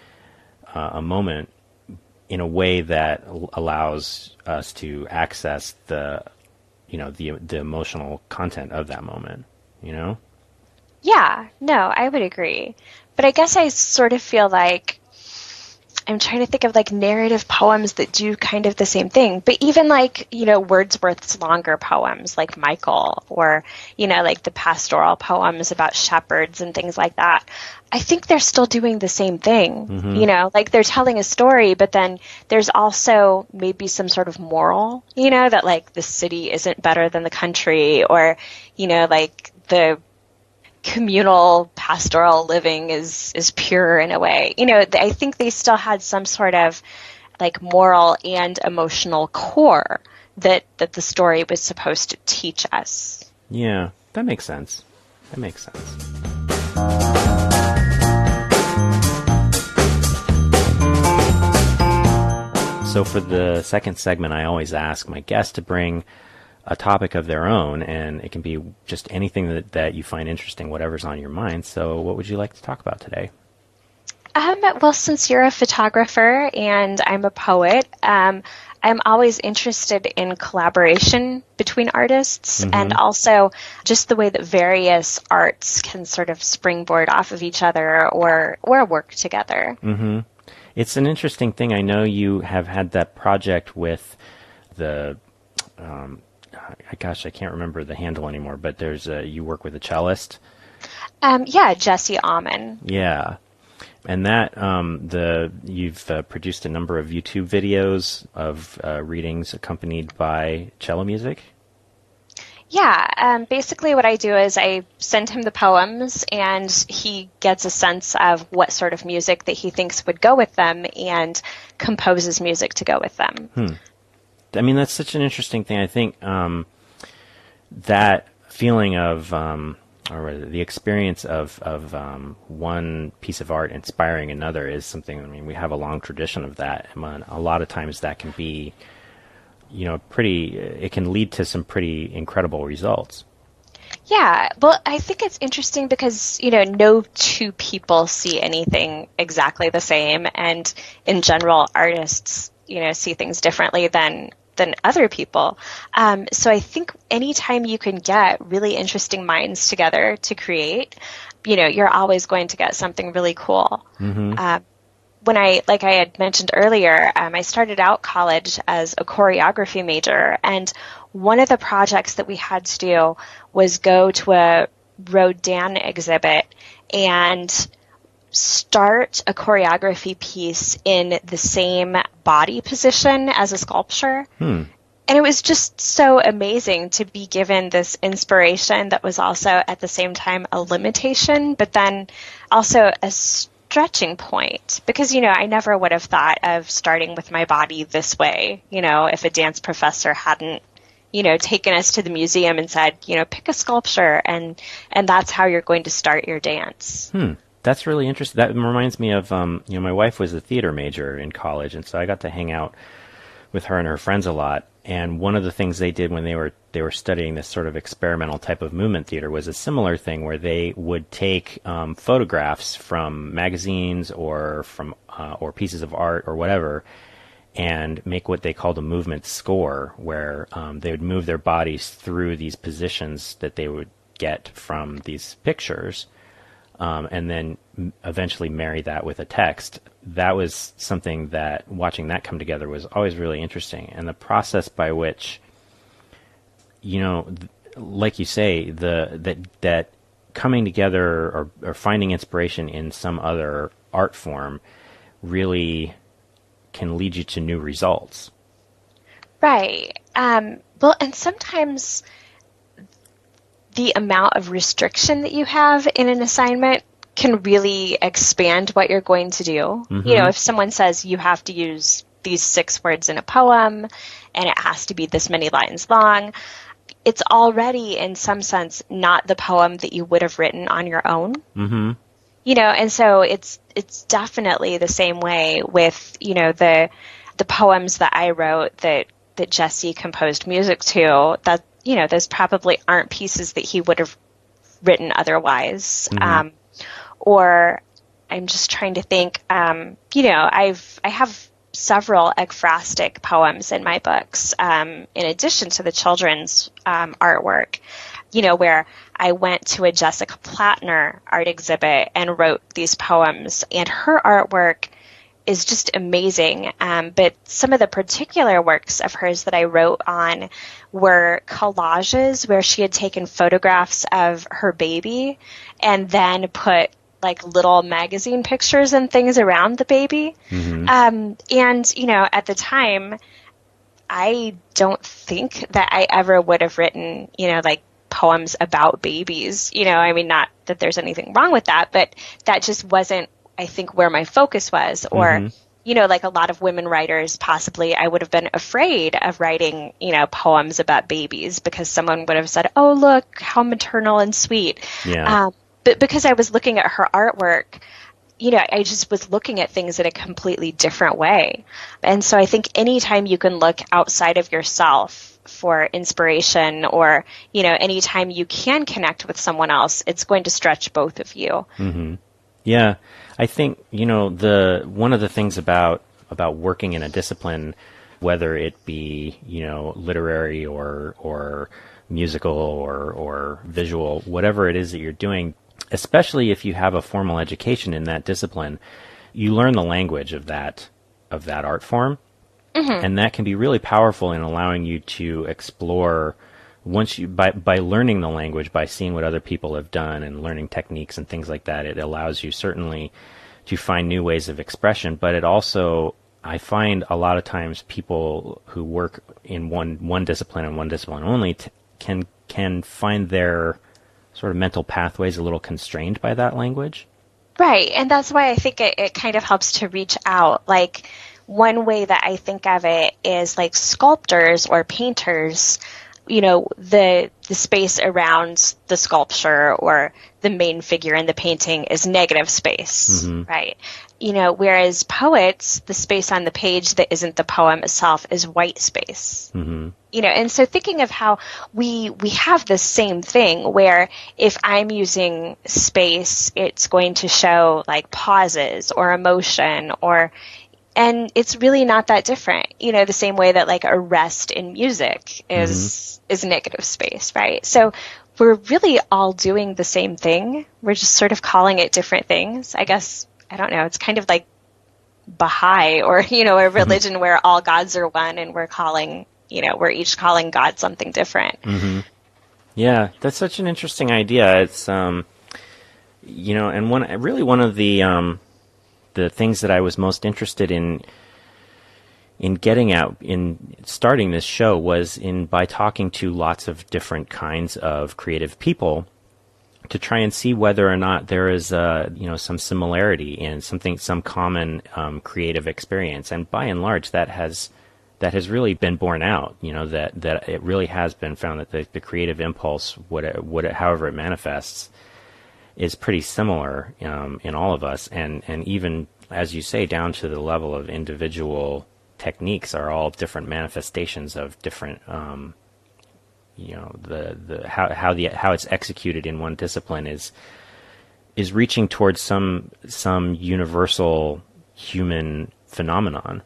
a moment in a way that allows us to access the emotional content of that moment. You know? Yeah, no, I would agree. But I guess I sort of feel like I'm trying to think of like narrative poems that do kind of the same thing. But even like, Wordsworth's longer poems like Michael or, like the pastoral poems about shepherds and things like that. I think they're still doing the same thing. Like they're telling a story, but then there's also maybe some sort of moral, that like the city isn't better than the country or, like the communal pastoral living is pure in a way. I think they still had some sort of like moral and emotional core that the story was supposed to teach us. Yeah, that makes sense. That makes sense. So for the second segment, I always ask my guests to bring a topic of their own, and it can be just anything that you find interesting, whatever's on your mind. So what would you like to talk about today? Well, since you're a photographer and I'm a poet, I'm always interested in collaboration between artists and also just the way that various arts can sort of springboard off of each other or work together. Mm-hmm. It's an interesting thing. I know you have had that project with the I can't remember the handle anymore, but there's you work with a cellist. Yeah, Jesse Auman. Yeah, and that you've produced a number of YouTube videos of readings accompanied by cello music. Yeah, basically what I do is I send him the poems and he gets a sense of what sort of music that he thinks would go with them and composes music to go with them. I mean, that's such an interesting thing. I think that feeling of, or the experience of one piece of art inspiring another is something. I mean, we have a long tradition of that. And a lot of times that can be, it can lead to some pretty incredible results. Yeah, well, I think it's interesting because, no two people see anything exactly the same. And in general, artists, see things differently than other people. So I think anytime you can get really interesting minds together to create, you're always going to get something really cool. When like I had mentioned earlier, I started out college as a choreography major, and one of the projects that we had to do was go to a Rodin exhibit and start a choreography piece in the same body position as a sculpture. And it was just so amazing to be given this inspiration that was also at the same time a limitation, but then also a stretching point. Because, I never would have thought of starting with my body this way, if a dance professor hadn't, taken us to the museum and said, pick a sculpture and that's how you're going to start your dance. That's really interesting. That reminds me of, my wife was a theater major in college, and so I got to hang out with her and her friends a lot. And one of the things they did when they were studying this sort of experimental type of movement theater was a similar thing where they would take photographs from magazines or from or pieces of art or whatever, and make what they called a movement score, where they would move their bodies through these positions that they would get from these pictures. And then eventually marry that with a text. That was something that watching that come together was always really interesting. And the process by which, like you say, that coming together or finding inspiration in some other art form really can lead you to new results. Right. Well, and sometimes the amount of restriction that you have in an assignment can really expand what you're going to do. If someone says you have to use these 6 words in a poem and it has to be this many lines long, it's already in some sense not the poem that you would have written on your own. And so it's definitely the same way with, the poems that I wrote that Jesse composed music to, that, those probably aren't pieces that he would have written otherwise. Or I'm just trying to think, I have several ekphrastic poems in my books, in addition to the children's artwork, where I went to a Jessica Plattner art exhibit and wrote these poems, and her artwork is just amazing. But some of the particular works of hers that I wrote on were collages where she had taken photographs of her baby and then put like little magazine pictures and things around the baby. And, at the time, I don't think that I ever would have written, like poems about babies. Not that there's anything wrong with that, but that just wasn't, I think, where my focus was. Or, like a lot of women writers, possibly I would have been afraid of writing, poems about babies because someone would have said, oh, look, how maternal and sweet. Yeah. But because I was looking at her artwork, I just was looking at things in a completely different way. And so I think anytime you can look outside of yourself for inspiration, or, anytime you can connect with someone else, it's going to stretch both of you. Yeah. I think, one of the things about working in a discipline, whether it be, literary or musical or visual, whatever it is that you're doing, especially if you have a formal education in that discipline, you learn the language of that art form. And that can be really powerful in allowing you to explore by learning the language, by seeing what other people have done and learning techniques and things like that. It allows you certainly to find new ways of expression, but it also, I find a lot of times people who work in one discipline and one discipline only can find their sort of mental pathways a little constrained by that language. Right. And that's why I think it kind of helps to reach out. Like, one way that I think of it is like sculptors or painters, the space around the sculpture or the main figure in the painting is negative space, right? Whereas poets, the space on the page that isn't the poem itself is white space. And so thinking of how we have the same thing where if I'm using space, it's going to show like pauses or emotion and it's really not that different, the same way that like a rest in music is negative space, right? So we're really all doing the same thing. We're just sort of calling it different things. I guess, I don't know, it's kind of like Baha'i or, a religion where all gods are one and we're each calling God something different. Yeah, that's such an interesting idea. It's, and one of the things that I was most interested in getting out in starting this show was by talking to lots of different kinds of creative people to try and see whether or not there is some similarity in some common creative experience. And by and large, that has really been borne out. That it really has been found that the creative impulse, however it manifests, is pretty similar in all of us, and even, as you say, down to the level of individual techniques are all different manifestations of different, how it's executed in one discipline is reaching towards some universal human phenomenon.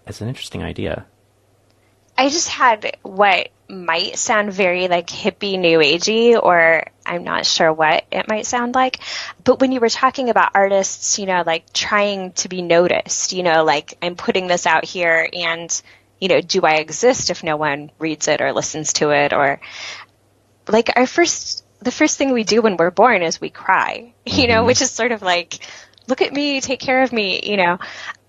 It's an interesting idea. I just had what might sound very like hippie new agey, or I'm not sure what it might sound like. But when you were talking about artists, like trying to be noticed, like I'm putting this out here and, do I exist if no one reads it or listens to it? Or like the first thing we do when we're born is we cry, which is sort of like, look at me, take care of me,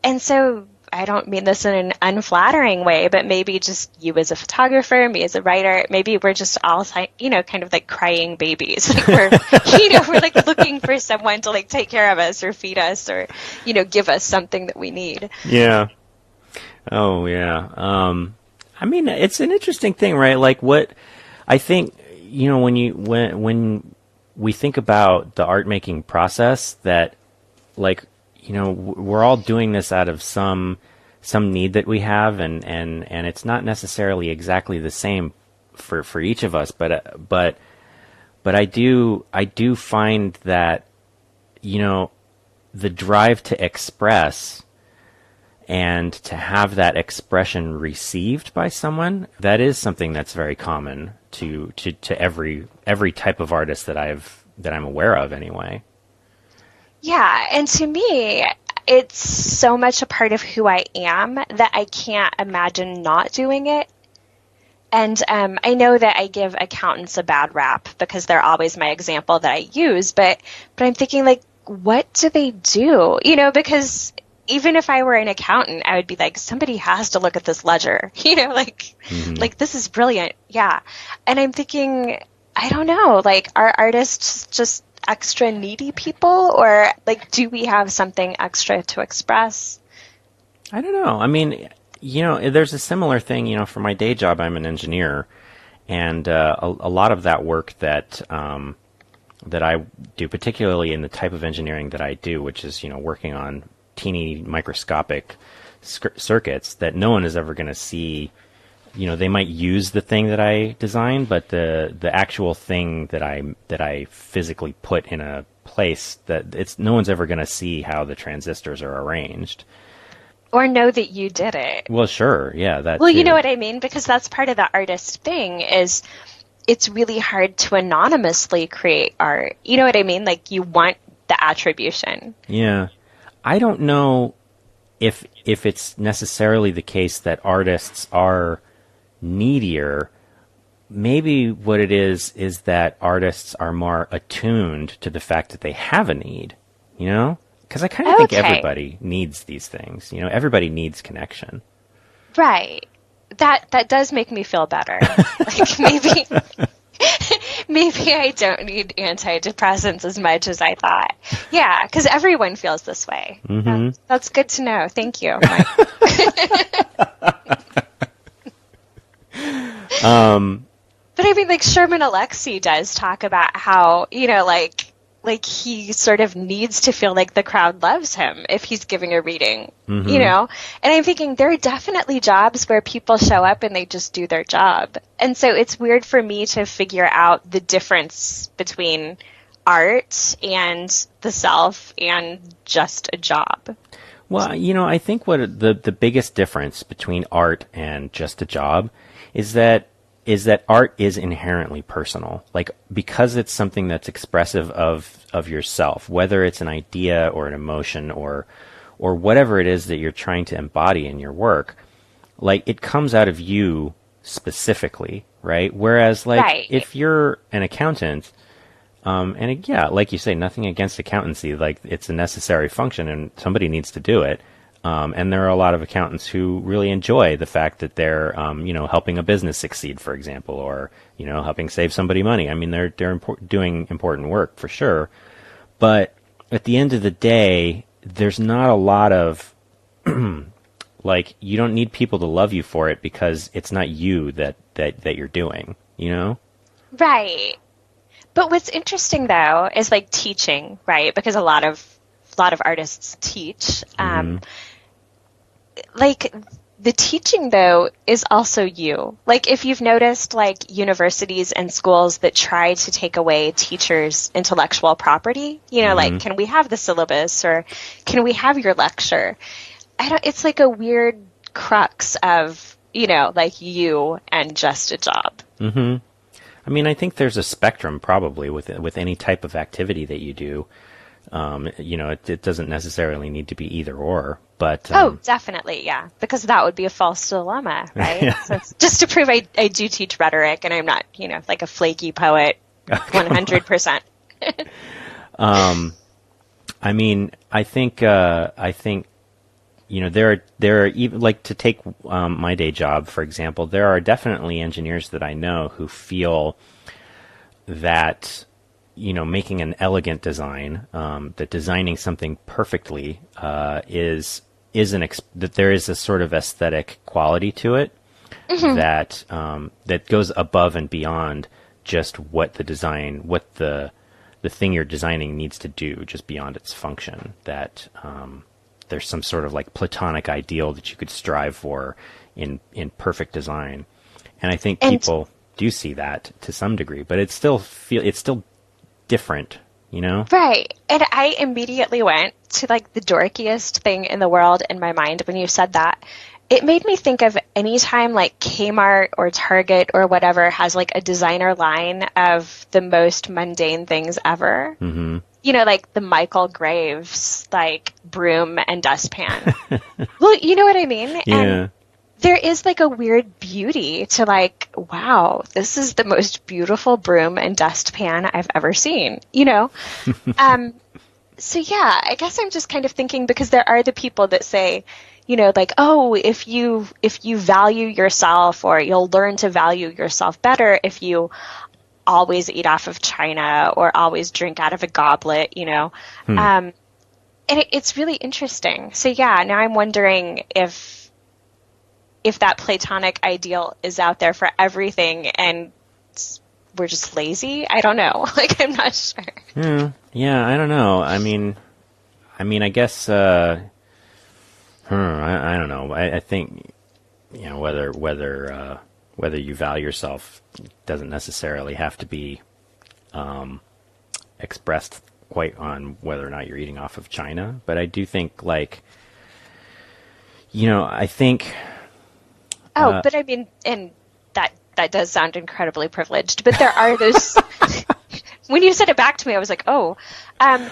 And so I don't mean this in an unflattering way, but maybe just you as a photographer, me as a writer, maybe we're just all, kind of like crying babies. Like we're like looking for someone to like take care of us or feed us or, give us something that we need. Yeah. Oh, yeah. I mean, it's an interesting thing, right? Like what I think, when we think about the art making process, that like, we're all doing this out of some need that we have, and it's not necessarily exactly the same for each of us, but I do find that, the drive to express and to have that expression received by someone, that is something that's very common to every type of artist that I'm aware of anyway. Yeah, and to me, it's so much a part of who I am that I can't imagine not doing it. And I know that I give accountants a bad rap because they're always my example that I use, but I'm thinking, like, what do they do? Because even if I were an accountant, I would be like, somebody has to look at this ledger, like this is brilliant. Yeah. And I'm thinking, I don't know, like, are artists just extra needy people, or like, do we have something extra to express? I don't know. I mean, there's a similar thing, for my day job, I'm an engineer, and a lot of that work that I do, particularly in the type of engineering that I do, which is, working on teeny microscopic circuits that no one is ever going to see. They might use the thing that I designed, but the actual thing that I physically put in a place, that no one's ever going to see how the transistors are arranged. Or know that you did it. Well, sure, yeah. Well, you know what I mean? Because that's part of the artist thing, is it's really hard to anonymously create art. You know what I mean? Like, you want the attribution. Yeah. I don't know if it's necessarily the case that artists are needier. Maybe what it is that artists are more attuned to the fact that they have a need, Because I kind of think everybody needs these things. Everybody needs connection. Right. That does make me feel better. Like, maybe I don't need antidepressants as much as I thought. Yeah, because everyone feels this way. Mm-hmm. That's good to know. Thank you, Mike. But I mean, like, Sherman Alexie does talk about how, like he sort of needs to feel like the crowd loves him if he's giving a reading, mm-hmm. And I'm thinking there are definitely jobs where people show up and they just do their job. And so it's weird for me to figure out the difference between art and the self and just a job. Well, I think what the biggest difference between art and just a job is that art is inherently personal. Like, because it's something that's expressive of yourself, whether it's an idea or an emotion or whatever it is that you're trying to embody in your work, like, it comes out of you specifically, right? Whereas, like, right. If you're an accountant, like you say, nothing against accountancy, like, it's a necessary function and somebody needs to do it. And there are a lot of accountants who really enjoy the fact that they're, helping a business succeed, for example, or, helping save somebody money. I mean, they're doing important work for sure. But at the end of the day, there's not a lot of, like, you don't need people to love you for it because it's not you that you're doing, Right. But what's interesting, though, is like teaching, right? Because a lot of artists teach. Like, the teaching, though, is also you. Like, if you've noticed, like, universities and schools that try to take away teachers' intellectual property, like, can we have the syllabus, or can we have your lecture? It's like a weird crux of, like, you and just a job. Mm-hmm. I mean, I think there's a spectrum probably with any type of activity that you do. It doesn't necessarily need to be either or, but... oh, definitely, yeah, because that would be a false dilemma, right? Yeah. So just to prove I do teach rhetoric and I'm not, like a flaky poet, 100%. I mean, I think there are even like to take my day job for example. There are definitely engineers that I know who feel that making an elegant design, that designing something perfectly that there is a sort of aesthetic quality to it that goes above and beyond just what the thing you're designing needs to do, just beyond its function. That there's some sort of like platonic ideal that you could strive for in perfect design, and I think people do see that to some degree, but it's still different, Right. And I immediately went to like the dorkiest thing in the world in my mind when you said that. It made me think of any time like Kmart or Target or whatever has like a designer line of the most mundane things ever. Mm-hmm. Like the Michael Graves, like broom and dustpan. Well, you know what I mean? Yeah. And there is like a weird beauty to like, wow, this is the most beautiful broom and dustpan I've ever seen, So yeah, I guess I'm just kind of thinking because there are the people that say, like, oh, if you value yourself or you'll learn to value yourself better if you always eat off of china or always drink out of a goblet, And it's really interesting. So yeah, now I'm wondering if that platonic ideal is out there for everything and we're just lazy. I don't know. Like, I'm not sure. Yeah, I don't know. I mean, I guess, I don't know. I think, whether you value yourself doesn't necessarily have to be, expressed quite on whether or not you're eating off of China. But I do think like, I think, but I mean, and that does sound incredibly privileged, but there are those, when you said it back to me, I was like, oh,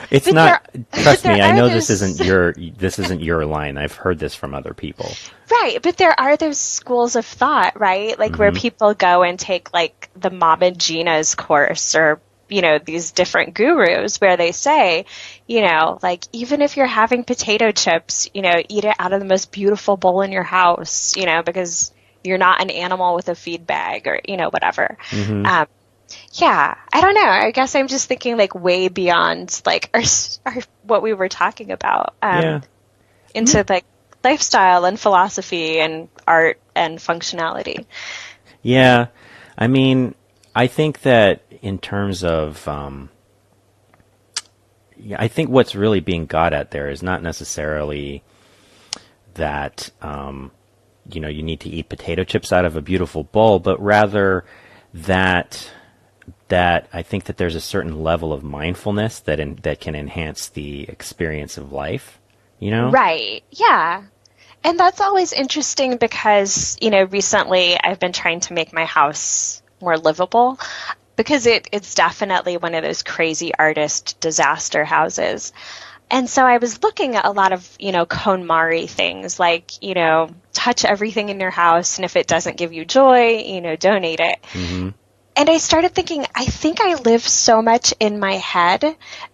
it's not, trust me, I know this isn't your line. I've heard this from other people. Right. But there are those schools of thought, right? Like where people go and take like the Mama Gina's course or, these different gurus where they say, like even if you're having potato chips, eat it out of the most beautiful bowl in your house, because you're not an animal with a feed bag or, whatever. Yeah, I don't know. I guess I'm just thinking like way beyond like our what we were talking about into like lifestyle and philosophy and art and functionality. Yeah, I mean, I think that in terms of, I think what's really being got at there is not necessarily that, you need to eat potato chips out of a beautiful bowl, but rather that I think that there's a certain level of mindfulness that can enhance the experience of life, Right. Yeah. And that's always interesting because, recently I've been trying to make my house more livable because it's definitely one of those crazy artist disaster houses. And so I was looking at a lot of, KonMari things like, touch everything in your house. And if it doesn't give you joy, donate it. Mm-hmm. And I started thinking, I think I live so much in my head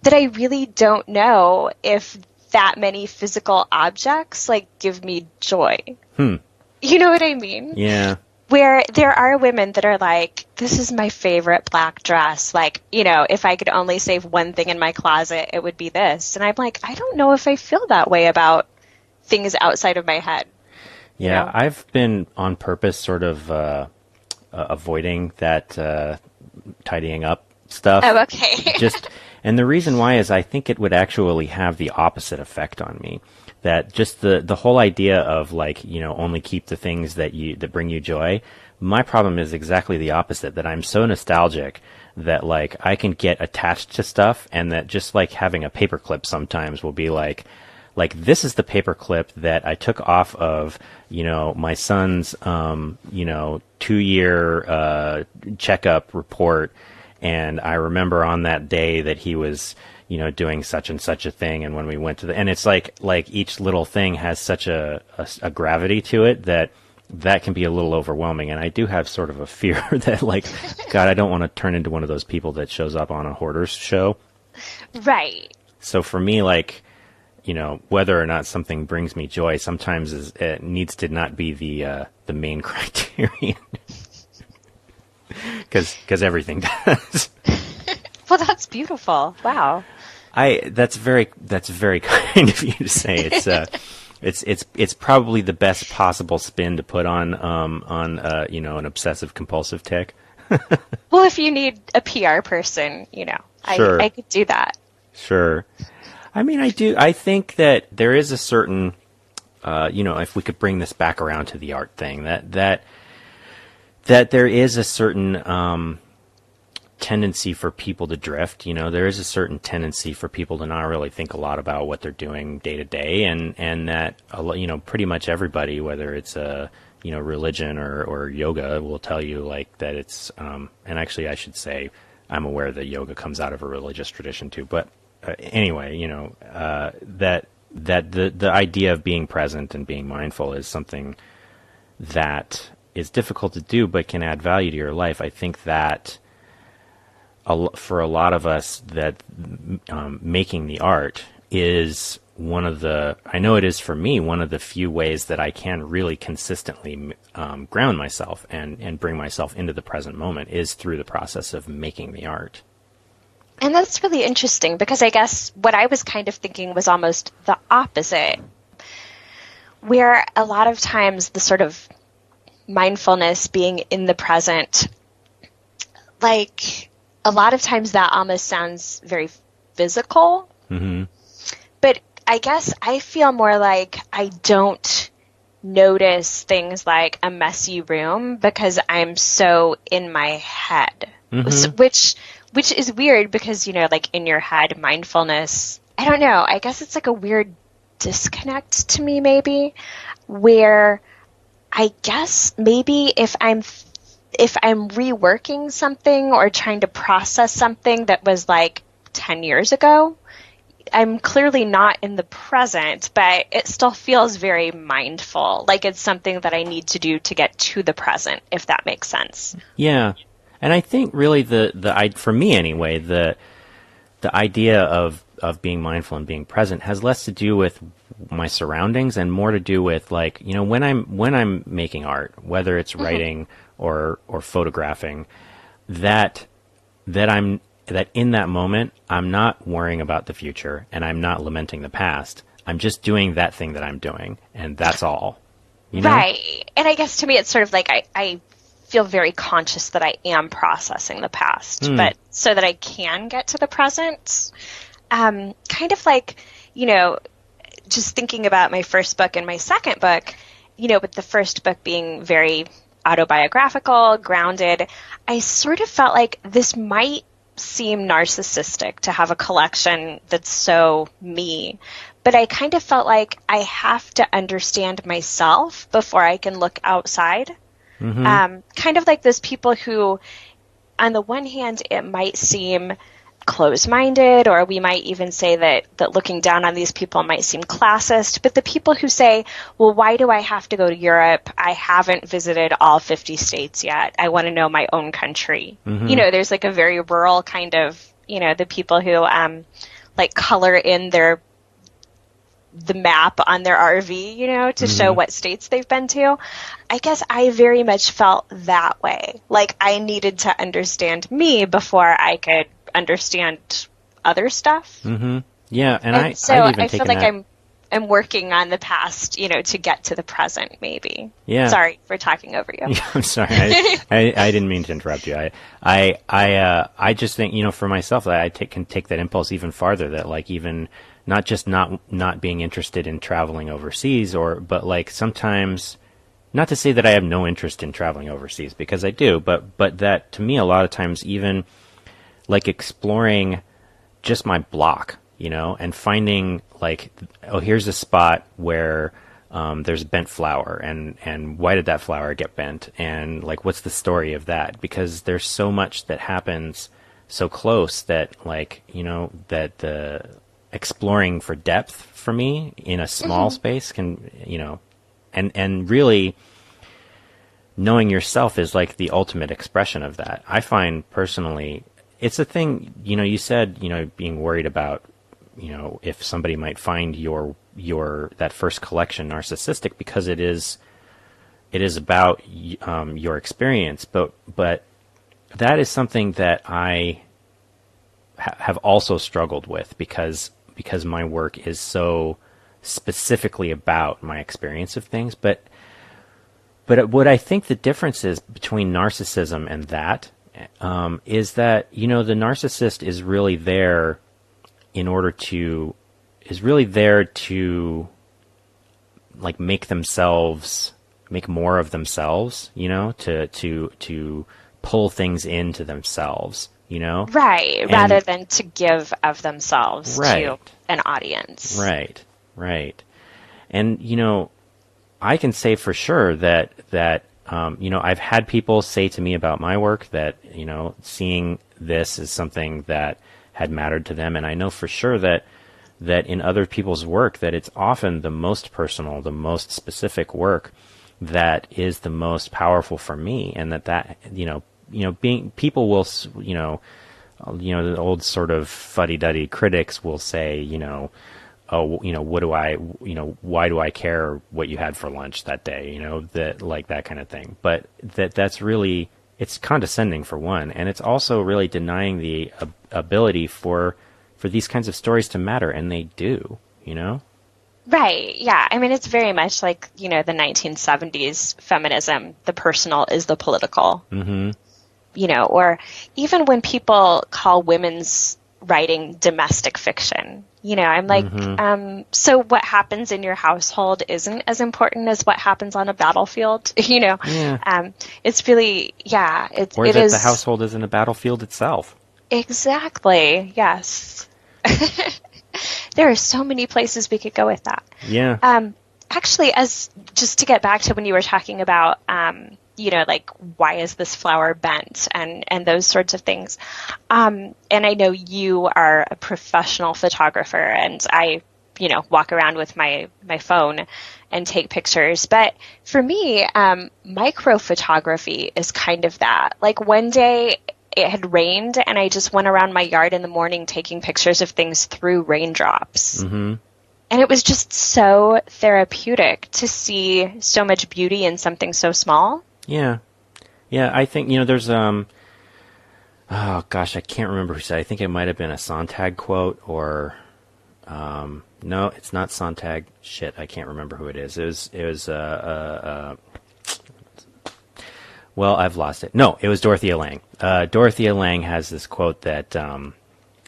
that I really don't know if that many physical objects like give me joy. You know what I mean? Yeah. Where there are women that are like, this is my favorite black dress. Like, if I could only save one thing in my closet, it would be this. And I'm like, I don't know if I feel that way about things outside of my head. Yeah, I've been on purpose sort of avoiding that tidying up stuff. Oh, okay. And the reason why is I think it would actually have the opposite effect on me. That just the whole idea of like, only keep the things that bring you joy. My problem is exactly the opposite, that I'm so nostalgic that like I can get attached to stuff, and that just like having a paperclip sometimes will be like this is the paperclip that I took off of, my son's 2-year checkup report, and I remember on that day that he was doing such and such a thing, and when we went to and it's like each little thing has such a gravity to it that can be a little overwhelming. And I do have sort of a fear that like, God, I don't want to turn into one of those people that shows up on a hoarder's show. Right. So for me, like, whether or not something brings me joy sometimes it needs to not be the main criterion. Because everything does. Well, that's beautiful. Wow. That's very kind of you to say. It's probably the best possible spin to put on an obsessive compulsive tic. Well, if you need a PR person, Sure. I could do that. Sure. I mean, I think that there is a certain, if we could bring this back around to the art thing, that there is a certain tendency for people to drift. There is a certain tendency for people to not really think a lot about what they're doing day to day, and that pretty much everybody, whether it's a religion or yoga, will tell you like that it's. And actually, I should say, I'm aware that yoga comes out of a religious tradition too. But anyway, that the idea of being present and being mindful is something that is difficult to do, but can add value to your life. I think that for a lot of us, that making the art is I know it is for me, one of the few ways that I can really consistently ground myself and bring myself into the present moment is through the process of making the art. And that's really interesting because I guess what I was kind of thinking was almost the opposite, where a lot of times the sort of mindfulness, being in the present, like a lot of times that almost sounds very physical. Mm-hmm. But I guess I feel more like I don't notice things like a messy room because I'm so in my head, mm-hmm. which is weird because, like in your head, mindfulness, I don't know, I guess it's like a weird disconnect to me maybe, where I guess maybe if I'm reworking something or trying to process something that was like 10 years ago, I'm clearly not in the present, but it still feels very mindful. Like it's something that I need to do to get to the present, if that makes sense. Yeah. And I think really for me anyway, the idea of being mindful and being present has less to do with my surroundings and more to do with like, when I'm making art, whether it's writing or photographing, that in that moment, I'm not worrying about the future and I'm not lamenting the past. I'm just doing that thing that I'm doing, and that's all. Right. And I guess to me, it's sort of like I feel very conscious that I am processing the past, but so that I can get to the present. Kind of like, just thinking about my first book and my second book, with the first book being very autobiographical, grounded, I sort of felt like this might seem narcissistic to have a collection that's so me, but I kind of felt like I have to understand myself before I can look outside. Mm-hmm. Kind of like those people who, on the one hand, it might seem closed-minded, or we might even say that looking down on these people might seem classist, but the people who say, well, why do I have to go to Europe? I haven't visited all 50 states yet. I want to know my own country. Mm-hmm. There's like a very rural kind of, the people who like color in the map on their RV, to show what states they've been to. I guess I very much felt that way. Like I needed to understand me before I could understand other stuff. Mm-hmm. Yeah, and so I feel like I'm working on the past, to get to the present, maybe. Yeah. Sorry for talking over you. Yeah, I'm sorry. I didn't mean to interrupt you. I just think, for myself, I can take that impulse even farther. That like even not just not being interested in traveling overseas, but like sometimes. Not to say that I have no interest in traveling overseas, because I do, but that to me a lot of times even like exploring just my block, and finding like, oh, here's a spot where there's bent flour, and why did that flour get bent, and like what's the story of that? Because there's so much that happens so close that like that the exploring for depth for me in a small space can and really knowing yourself is like the ultimate expression of that. I find personally, it's a thing, you said, being worried about if somebody might find your that first collection narcissistic, because it is about your experience, but that is something that I have also struggled with, because my work is so specifically about my experience of things. But what I think the difference is between narcissism and that is that, the narcissist is really there to like make more of themselves, to pull things into themselves, Right, rather than to give of themselves right, to an audience. Right. And, I can say for sure that I've had people say to me about my work that, seeing this is something that had mattered to them. And I know for sure that in other people's work, that it's often the most personal, the most specific work that is the most powerful for me. And that being people will, the old sort of fuddy-duddy critics will say, oh, why do I care what you had for lunch that day? That kind of thing. But that's really, it's condescending for one, and it's also really denying the ability for these kinds of stories to matter, and they do, Right, yeah. I mean, it's very much like, the 1970s feminism, the personal is the political. Mm-hmm. Or even when people call women's writing domestic fiction, I'm like, so what happens in your household isn't as important as what happens on a battlefield, Yeah. It's really, yeah. Or that the household isn't a battlefield itself. Exactly, yes. There are so many places we could go with that. Yeah. Actually, just to get back to when you were talking about, like, why is this flower bent and those sorts of things. And I know you are a professional photographer, and I, walk around with my phone and take pictures. But for me, micro photography is kind of that. Like, one day it had rained and I just went around my yard in the morning taking pictures of things through raindrops. Mm-hmm. And it was just so therapeutic to see so much beauty in something so small. Yeah. Yeah, I think, there's, oh gosh, I can't remember who said it. I think it might have been a Sontag quote, or, no, it's not Sontag. Shit, I can't remember who it is. It was, well, I've lost it. No, it was Dorothea Lange. Dorothea Lange has this quote that,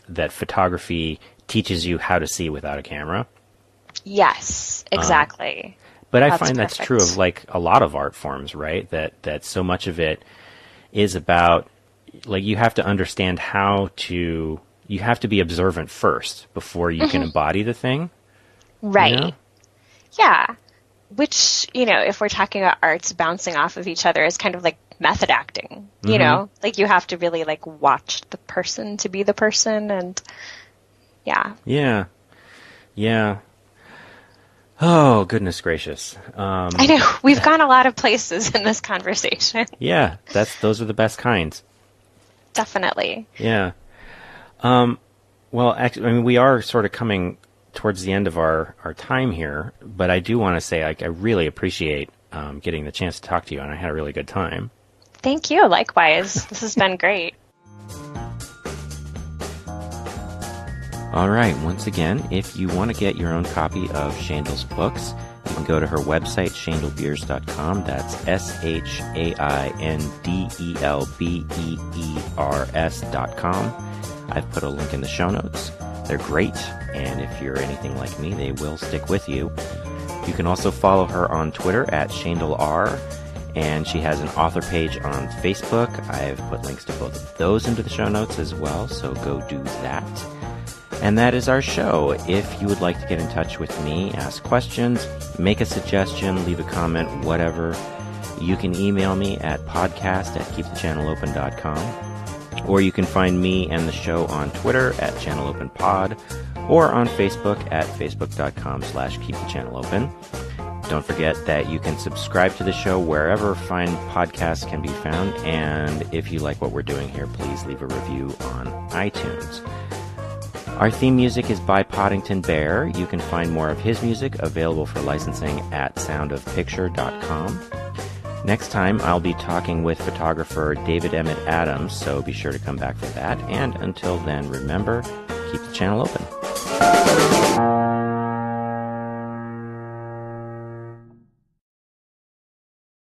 that photography teaches you how to see without a camera. Yes, exactly. But I find that's true of like a lot of art forms, right? That so much of it is about, like, you have to understand you have to be observant first before you can embody the thing. Right. Yeah. Which, if we're talking about arts bouncing off of each other, is kind of like method acting, like you have to really like watch the person to be the person. And yeah. Yeah. Yeah. Oh, goodness gracious. I know. We've gone a lot of places in this conversation. Yeah, those are the best kinds. Definitely. Yeah. Well, actually, I mean, we are sort of coming towards the end of our time here, but I do want to say, like, I really appreciate getting the chance to talk to you, and I had a really good time. Thank you. Likewise. This has been great. All right, once again, if you want to get your own copy of Shaindel's books, you can go to her website, shaindelbeers.com. That's ShaindelBeers.com. I've put a link in the show notes. They're great, and if you're anything like me, they will stick with you. You can also follow her on Twitter at ShaindelR, and she has an author page on Facebook. I've put links to both of those into the show notes as well, so go do that. And that is our show. If you would like to get in touch with me, ask questions, make a suggestion, leave a comment, whatever, you can email me at podcast@keepthechannelopen.com, or you can find me and the show on Twitter at ChannelOpenPod, or on Facebook at facebook.com/keepthechanneleopen. Don't forget that you can subscribe to the show wherever fine podcasts can be found, and if you like what we're doing here, please leave a review on iTunes. Our theme music is by Poddington Bear. You can find more of his music available for licensing at soundofpicture.com. Next time, I'll be talking with photographer David Emmett Adams, so be sure to come back for that. And until then, remember, keep the channel open.